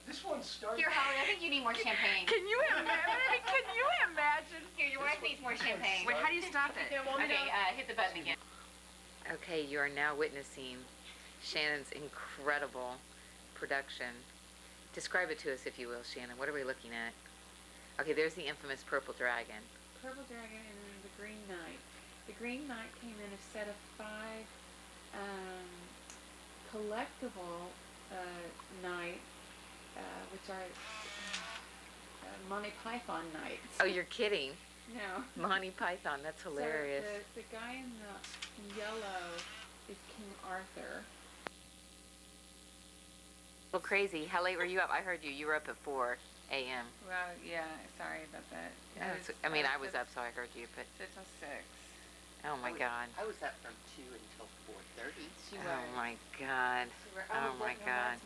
This one starts. Here, Holly, I think you need more champagne. Can you imagine? Can you imagine? Here, your wife needs more champagne. Wait, how do you stop it? Okay, hit the button again. Okay, you are now witnessing Shannon's incredible production. Describe it to us, if you will, Shannon. What are we looking at? Okay, there's the infamous Purple Dragon. Purple Dragon and then the Green Knight. The Green Knight came in a set of 5 collectible knight, which are Monty Python knights. Oh, you're kidding. No. Monty Python, that's hilarious. So the guy in the yellow is King Arthur. Well, crazy. How late were you up? I heard you. You were up at 4 a.m. Well, yeah, sorry about that. I was up, so I heard you, but... 6 till 6. Oh, my God. I was up from 2 until 4:30. Oh, my God. Oh, my God.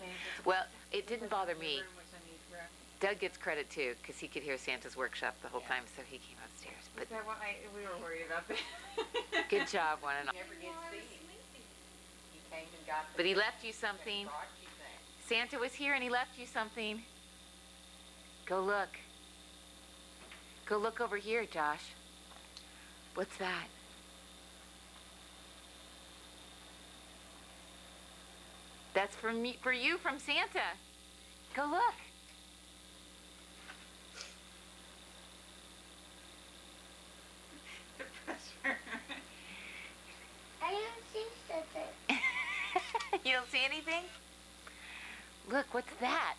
Well, it didn't bother me. Doug gets credit, too, because he could hear Santa's workshop the whole time, so he came upstairs. But Is that what we were worried about that? good job, one and all. Never gets seen. He came and got the But he left you something. brought you things. Santa was here and he left you something. Go look. Go look over here, Josh. What's that? That's for me, for you from Santa. Go look. I don't see something. You don't see anything? Look, what's that?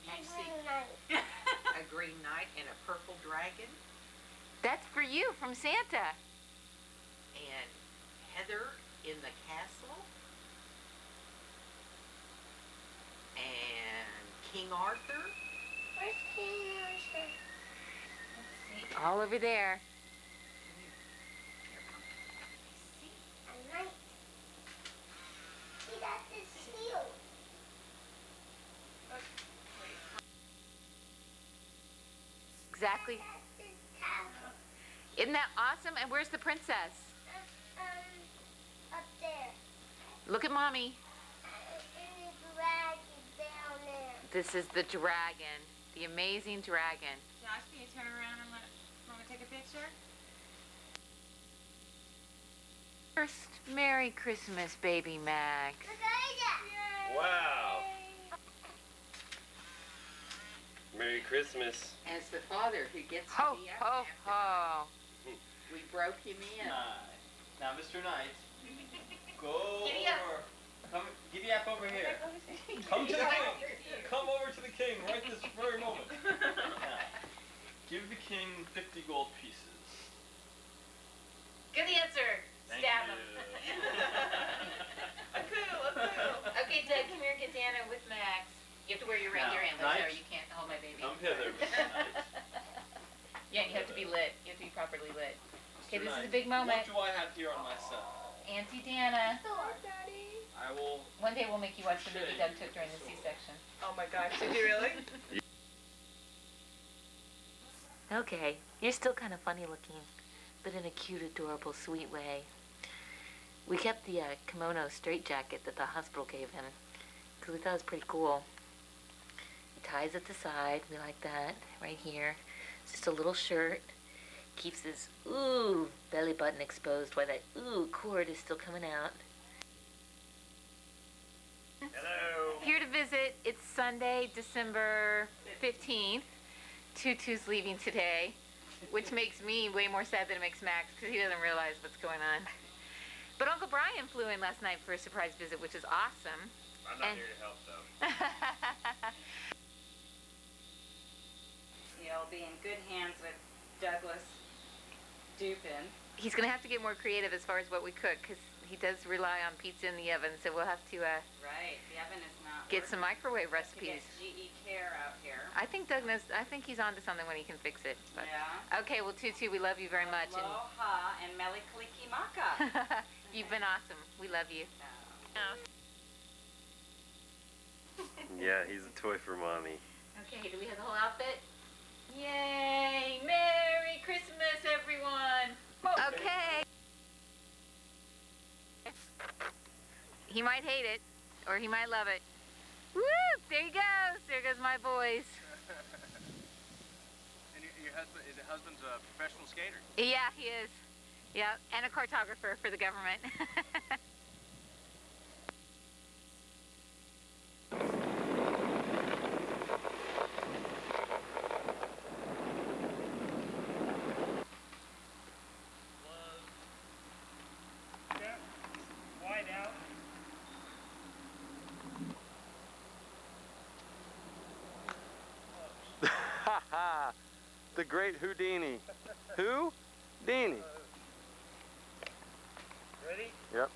You see a green knight and a purple dragon, That's for you from Santa. and Heather in the castle, and King Arthur. Where's King Arthur? All over there. A knight. See, that's his shield. Exactly. That's his castle. Isn't that awesome? And where's the princess? Up there. Look at Mommy. And the dragon down there. This is the dragon. The amazing dragon. Josh, can you turn around and want to take a picture? First, Merry Christmas, baby Max. Look at that. Wow. Merry Christmas. As the father who gets to Ho, be up ho, after ho. we broke him in. Now, Mr. Knight, go Giddy up. over. Come, giddy up over here. Come to the king. Come over to the king right this very moment. Now, give the king 50 gold pieces. Good answer. Thank Stab you. him. Okay, Doug, come here and get Dana with Max. You have to wear your reindeer Now, antlers, Knight. or you can't hold my baby. Come hither, Mr. Knight. Yeah, and you have to be lit. You have to be properly lit. Okay, Mr. this is a Knight, big moment. What do I have here on my set? Auntie Dana. I will. One day we'll make you watch the movie Doug took during the C-section. Oh my gosh, did you really? Okay, you're still kind of funny looking, but in a cute, adorable, sweet way. We kept the kimono straitjacket that the hospital gave him because we thought it was pretty cool. It ties at the side, we like that, right here. It's just a little shirt. Keeps his, ooh, belly button exposed while that, ooh, cord is still coming out. Hello. Here to visit, it's Sunday, December 15th. Tutu's leaving today, which makes me way more sad than it makes Max because he doesn't realize what's going on. But Uncle Brian flew in last night for a surprise visit, which is awesome. I'm not And- here to help, though. You'll be in good hands with Douglas Dupin. He's going to have to get more creative as far as what we cook because he does rely on pizza in the oven, so we'll have to Right, the oven is not get some microwave to get recipes. GE Care out here. I think Doug knows, I think he's onto something when he can fix it. But. Yeah. Okay, well, Tutu, we love you very much. Aloha and Mele Kalikimaka. You've been awesome. We love you. Yeah, he's a toy for mommy. Okay, do we have the whole outfit? Yay! Merry Christmas, everyone! Okay. He might hate it, or he might love it. Woo! There he goes. There goes my boys. And your husband, is your husband's a professional skater? Yeah, he is. Yeah, and a cartographer for the government. Wide out. Ha ha! The great Houdini. Who? Dini. Ready? Yep.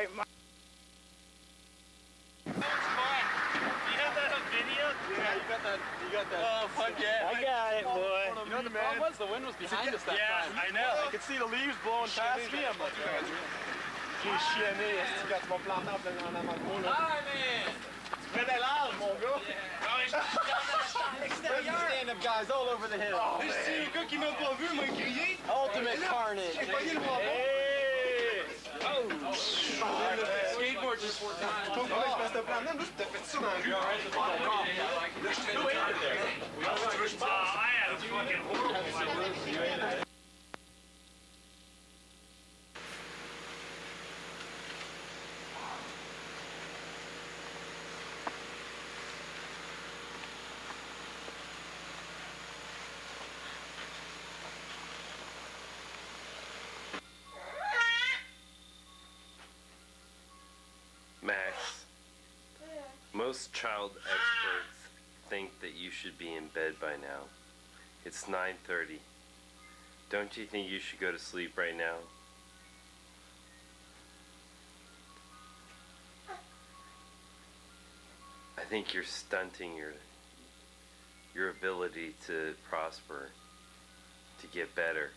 right, Mike. That was fun. You have that on video? Yeah, you got that. You got that. Oh, fuck yeah. I got it, boy. You know what the problem was? The wind was behind us that time. I know. I could see the leaves blowing past me. I'm like, j'ai chienné. Est-ce que tu vas planter en plein en avant de moi, là? Hi, man. Tu fais des larmes, mon gars. Stand-up guys all over the hill. Oh, c'est le gars qui m'a pas vu, m'a crié. Ultimate carnage. Hey! Oh! Skateboard just 4 times. Toi, comment je passe te prendre? Moi, je t'ai fait ça dans le cul. I had a fucking horrible. Max, most child experts think that you should be in bed by now. It's 9:30. Don't you think you should go to sleep right now? I think you're stunting your ability to prosper, to get better.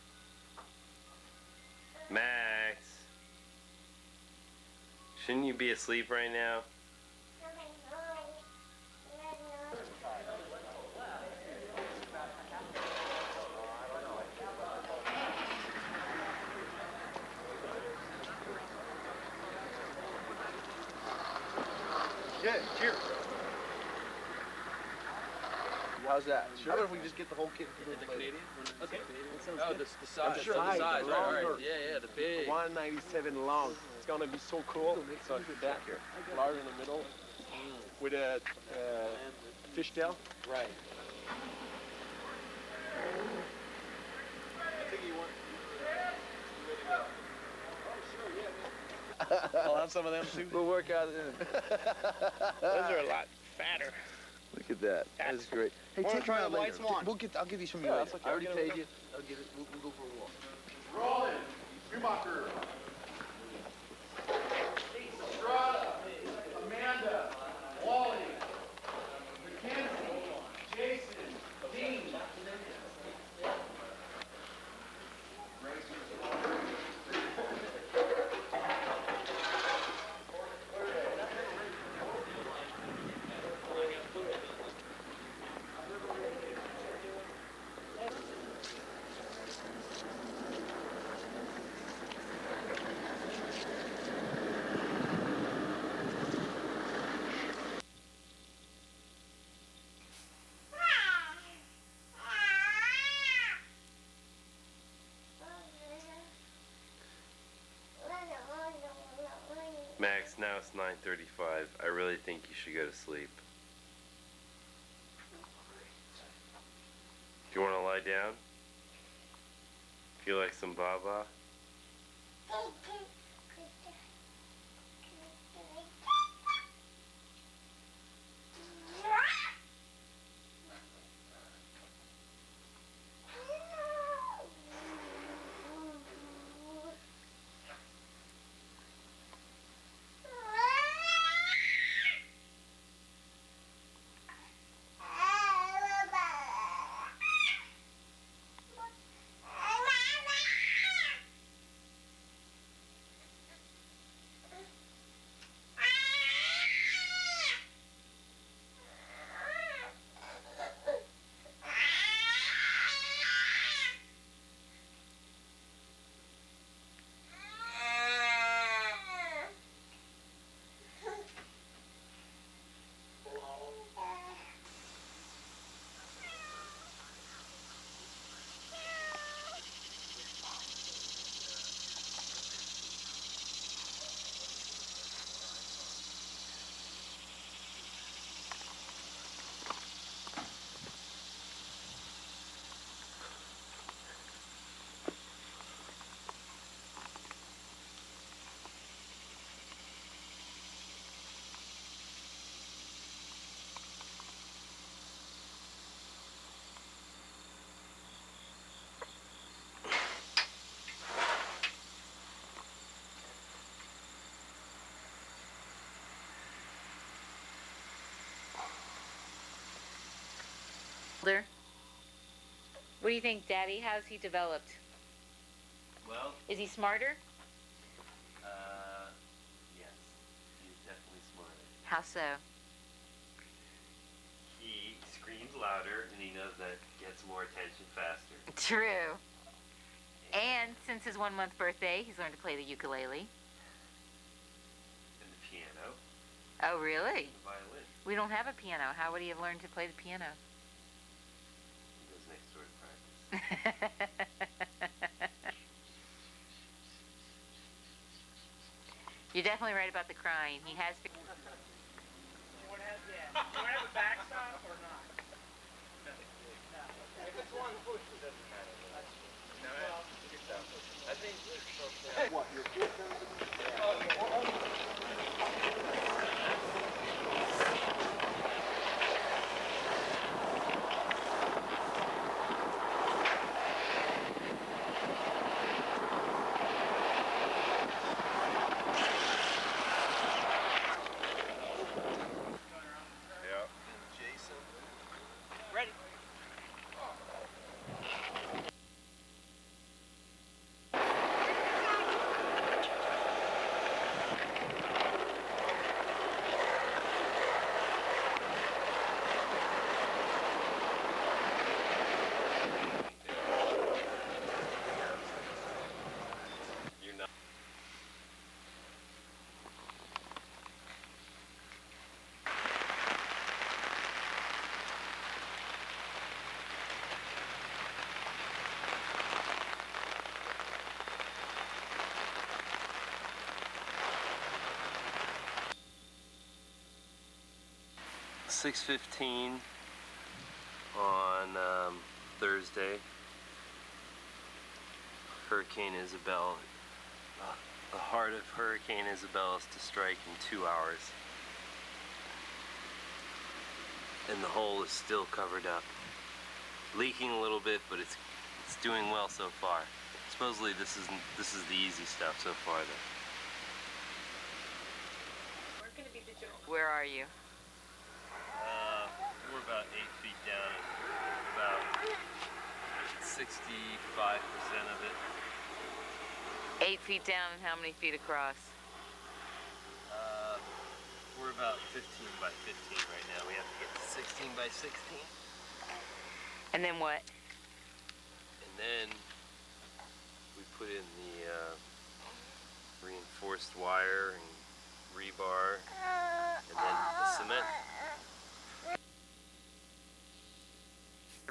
Max, shouldn't you be asleep right now? Yeah, cheers. How's that? Sure. How about if we just get the whole kit? The Canadian? Okay. Oh, the size. Sure, the size. the Right. longer. Yeah, the big. 197 long. It's gonna be so cool. So that flower in the middle with a fishtail. Right. I'll have some of them too. We'll work out in. Those are a lot fatter. Look at that. That is great. Hey, Wanna take try me a out white later. swan? I'll give you some of Yeah, you that's later. okay. I already I'll get it. paid you. I'll get it. We'll go for a walk. Rolling. Schumacher. Estrada. Amanda. Wally. Mackenzie. Jason. Dean. Max, now it's 9:35. I really think you should go to sleep. Do you want to lie down? Feel like some baba? What do you think, Daddy? How's he developed? Well, Is he smarter? yes, he's definitely smarter. How so? He screams louder, and he knows that gets more attention faster. True. And since his 1 month birthday, he's learned to play the ukulele. And the piano, Oh, really? the violin. We don't have a piano. How would he have learned to play the piano? He goes next door to practice. You're definitely right about the crying. He has. Do you want to have a backstop or not? If it's one push, it doesn't matter. I think What, your kid Yep. Jason. ready. You're not. $6:15 on Thursday. Hurricane Isabel. The heart of Hurricane Isabel is to strike in 2 hours. And the hole is still covered up. Leaking a little bit, but it's doing well so far. Supposedly this is the easy stuff so far though. Where are you? We're about 8 feet down and about 65% of it. 8 feet down and how many feet across? We're about 15 by 15 right now. We have to get to 16 by 16. And then what? And then we put in the reinforced wire and rebar and then the cement.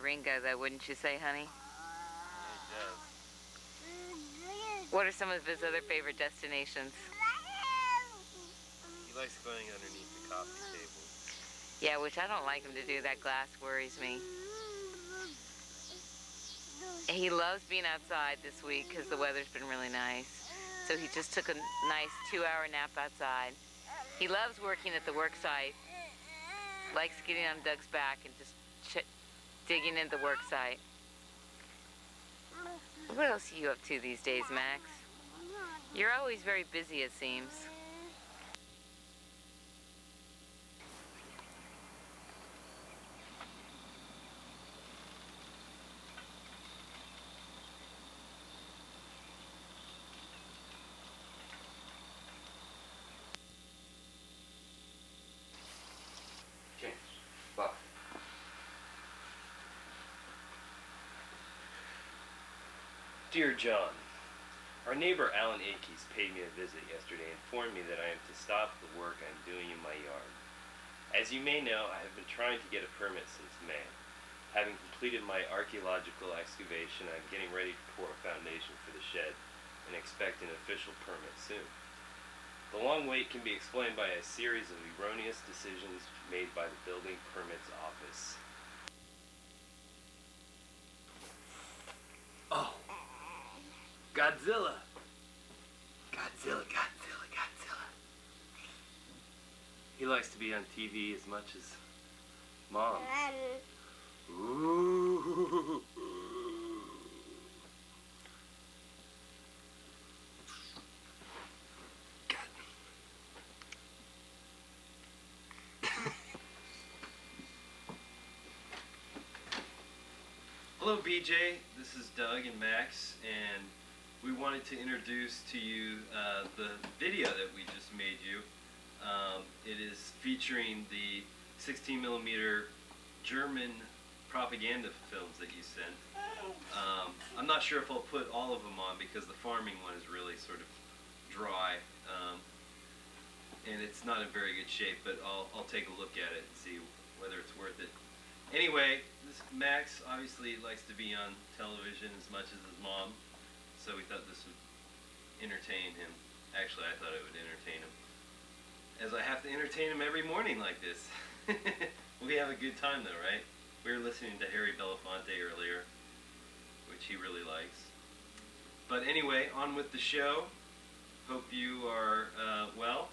Ringo, though, wouldn't you say, honey? It does. What are some of his other favorite destinations? He likes going underneath the coffee table. Yeah, which I don't like him to do. That glass worries me. He loves being outside this week because the weather's been really nice. So he just took a nice 2-hour nap outside. He loves working at the work site. Likes getting on Doug's back and just digging into the work site. What else are you up to these days, Max? You're always very busy, it seems. Okay, Bob. Dear John, our neighbor Alan Akes paid me a visit yesterday and informed me that I am to stop the work I'm doing in my yard. As you may know, I have been trying to get a permit since May. Having completed my archaeological excavation, I'm getting ready to pour a foundation for the shed and expect an official permit soon. The long wait can be explained by a series of erroneous decisions made by the building permits office. Oh, Godzilla! Godzilla, Godzilla, Godzilla. He likes to be on TV as much as Mom. Ooh. Hello, BJ. This is Doug and Max, and we wanted to introduce to you the video that we just made you. It is featuring the 16 millimeter German propaganda films that you sent. I'm not sure if I'll put all of them on because the farming one is really sort of dry, and it's not in very good shape, but I'll take a look at it and see whether it's worth it. Anyway, Max obviously likes to be on television as much as his mom, so we thought this would entertain him. Actually, I thought it would entertain him, as I have to entertain him every morning like this. We have a good time though, right? We were listening to Harry Belafonte earlier, which he really likes. But anyway, on with the show. Hope you are well,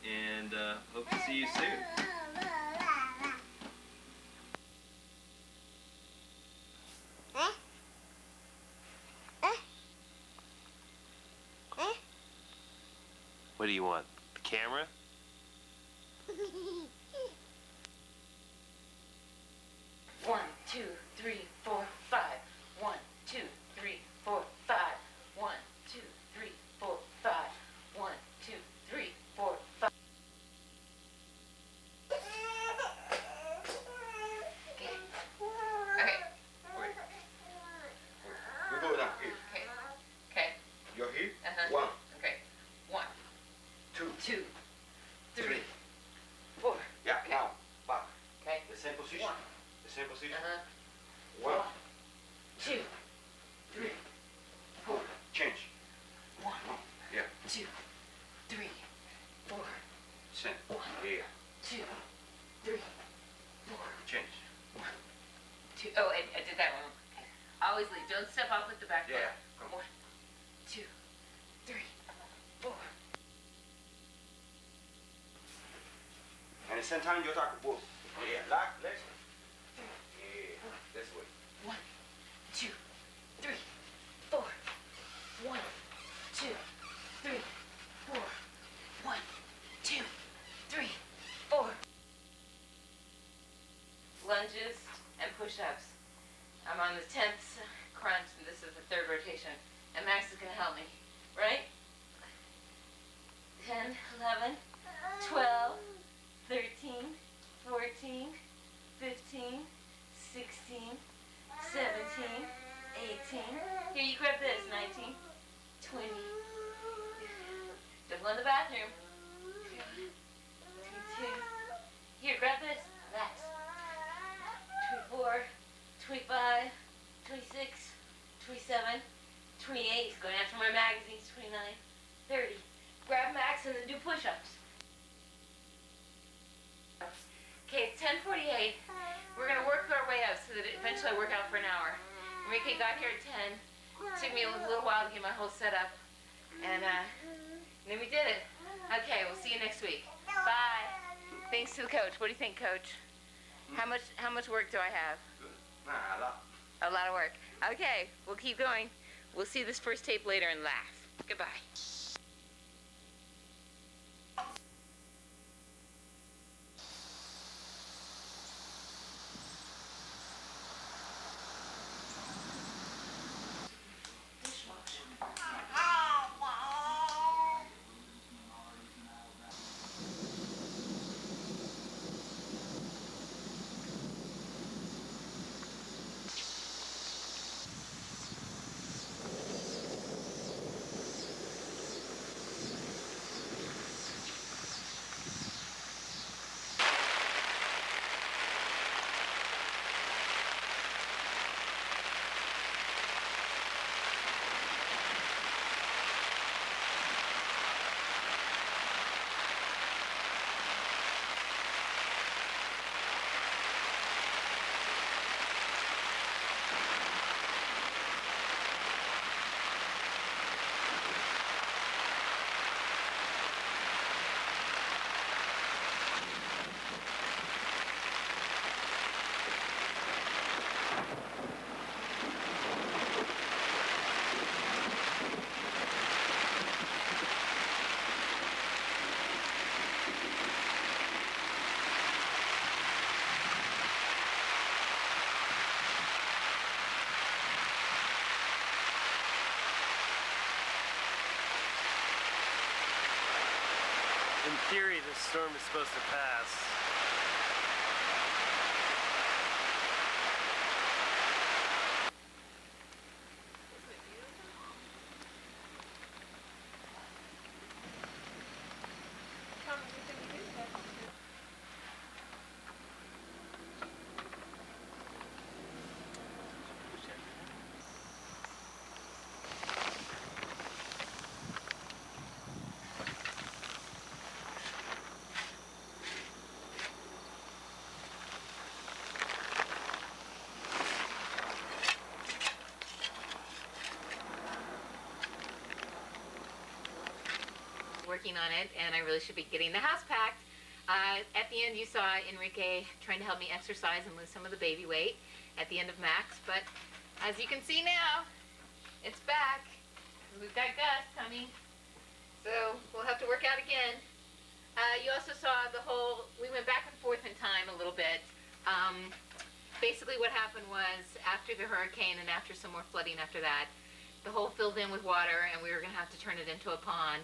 and hope to see you soon. What do you want? The camera? One, two, three, four, five. 1, 2, 3, 4, 5. 1, 2, 3, 4, 5. 1, 2, 3, 4, 5. Okay. Wait. You go down here. Okay. Okay. You're here? Uh-huh. 1, Okay. 1, 2, 2, 3, 3. 4. Yeah, now, back. Okay. The same position. 1. The same position. Uh-huh. 1, 2, 3, 4. change. 1, Yeah, 2, 3, 4. same. 1, Yeah, 2, 3, 4. change. 1, 2. Oh, I did that one. Okay. Always leave. Don't step off with the back foot. Yeah, come 1, 2, 3, 4. And the same time you talk both. Yeah, like, let's. Yeah, this way. 1, 2, 3, 4. 1, 2, 3, 4. 1, 2, 3, 4. Lunges and push-ups. I'm on the 10th crunch, and this is the 3rd rotation. And Max is going to help me, right? 10, 11, 12, 13, 14, 15, 16, 17, 18. Here, you grab this. 19, 20. Don't go in the bathroom. 22. Here, grab this. Relax. 24, 25, 26, 27, 28. He's going after my magazines. 29, 30. Grab Max and then do push-ups. Okay, it's 10:48. We're going to work our way up so that eventually I work out for an hour. Enrique got here at 10. It took me a little while to get my whole setup. And then we did it. Okay, we'll see you next week. Bye. Thanks to the coach. What do you think, Coach? How much work do I have? Nah, a lot. A lot of work. Okay, we'll keep going. We'll see this first tape later and laugh. Goodbye. theory, the storm is supposed to pass. Working on it, and I really should be getting the house packed. At the end, you saw Enrique trying to help me exercise and lose some of the baby weight at the end of Max, but as you can see now, it's back. We've got Gus coming, so we'll have to work out again. You also saw we went back and forth in time a little bit. Basically what happened was, after the hurricane and after some more flooding after that, the hole filled in with water and we were going to have to turn it into a pond.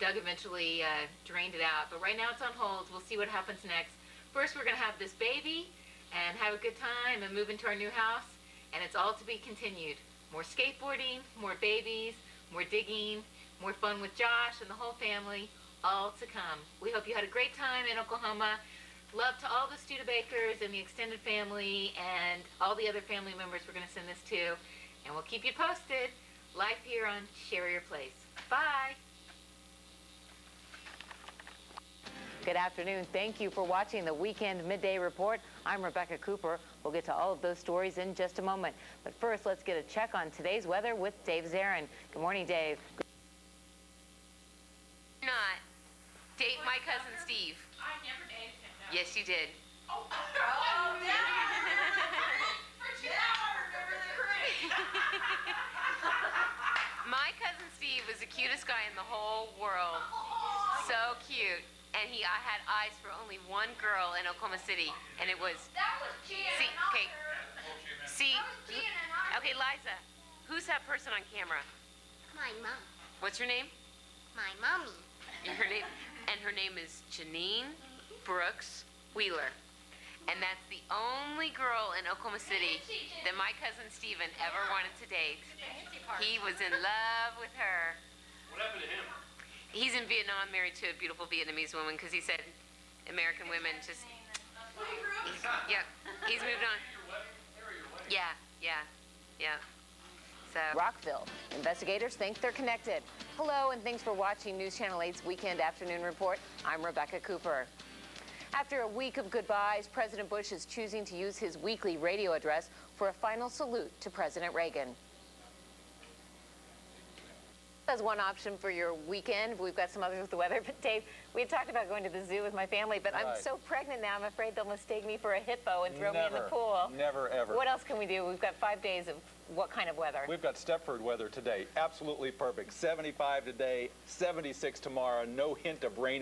Doug eventually drained it out, but right now it's on hold. We'll see what happens next. First, we're going to have this baby and have a good time and move into our new house, and it's all to be continued. More skateboarding, more babies, more digging, more fun with Josh and the whole family, all to come. We hope you had a great time in Oklahoma. Love to all the Studebakers and the extended family and all the other family members we're going to send this to, and we'll keep you posted. Live here on Share Your Place. Bye. Good afternoon. Thank you for watching the Weekend Midday Report. I'm Rebecca Cooper. We'll get to all of those stories in just a moment. But first, let's get a check on today's weather with Dave Zarin. Good morning, Dave. Not. Date my cousin Steve. I never dated him. No. Yes, you did. Oh, yeah. For 2 hours, remember the ring. My cousin Steve was the cutest guy in the whole world. So cute. And I had eyes for only one girl in Oklahoma City, and it was... That was Gian. Okay, Liza, who's that person on camera? My mom. What's her name? My mommy. Her name is Janine Brooks Wheeler. And that's the only girl in Oklahoma City that my cousin Steven ever wanted to date. He was in love with her. What happened to him? He's in Vietnam, married to a beautiful Vietnamese woman, because he said American women just... He's moved on. Yeah. So. Rockville. Investigators think they're connected. Hello, and thanks for watching News Channel 8's Weekend Afternoon Report. I'm Rebecca Cooper. After a week of goodbyes, President Bush is choosing to use his weekly radio address for a final salute to President Reagan. As one option for your weekend. We've got some others with the weather. But Dave, we had talked about going to the zoo with my family, but I'm so pregnant now, I'm afraid they'll mistake me for a hippo and throw me in the pool. Never, ever. What else can we do? We've got 5 days of what kind of weather? We've got Stepford weather today. Absolutely perfect. 75 today, 76 tomorrow. No hint of rain and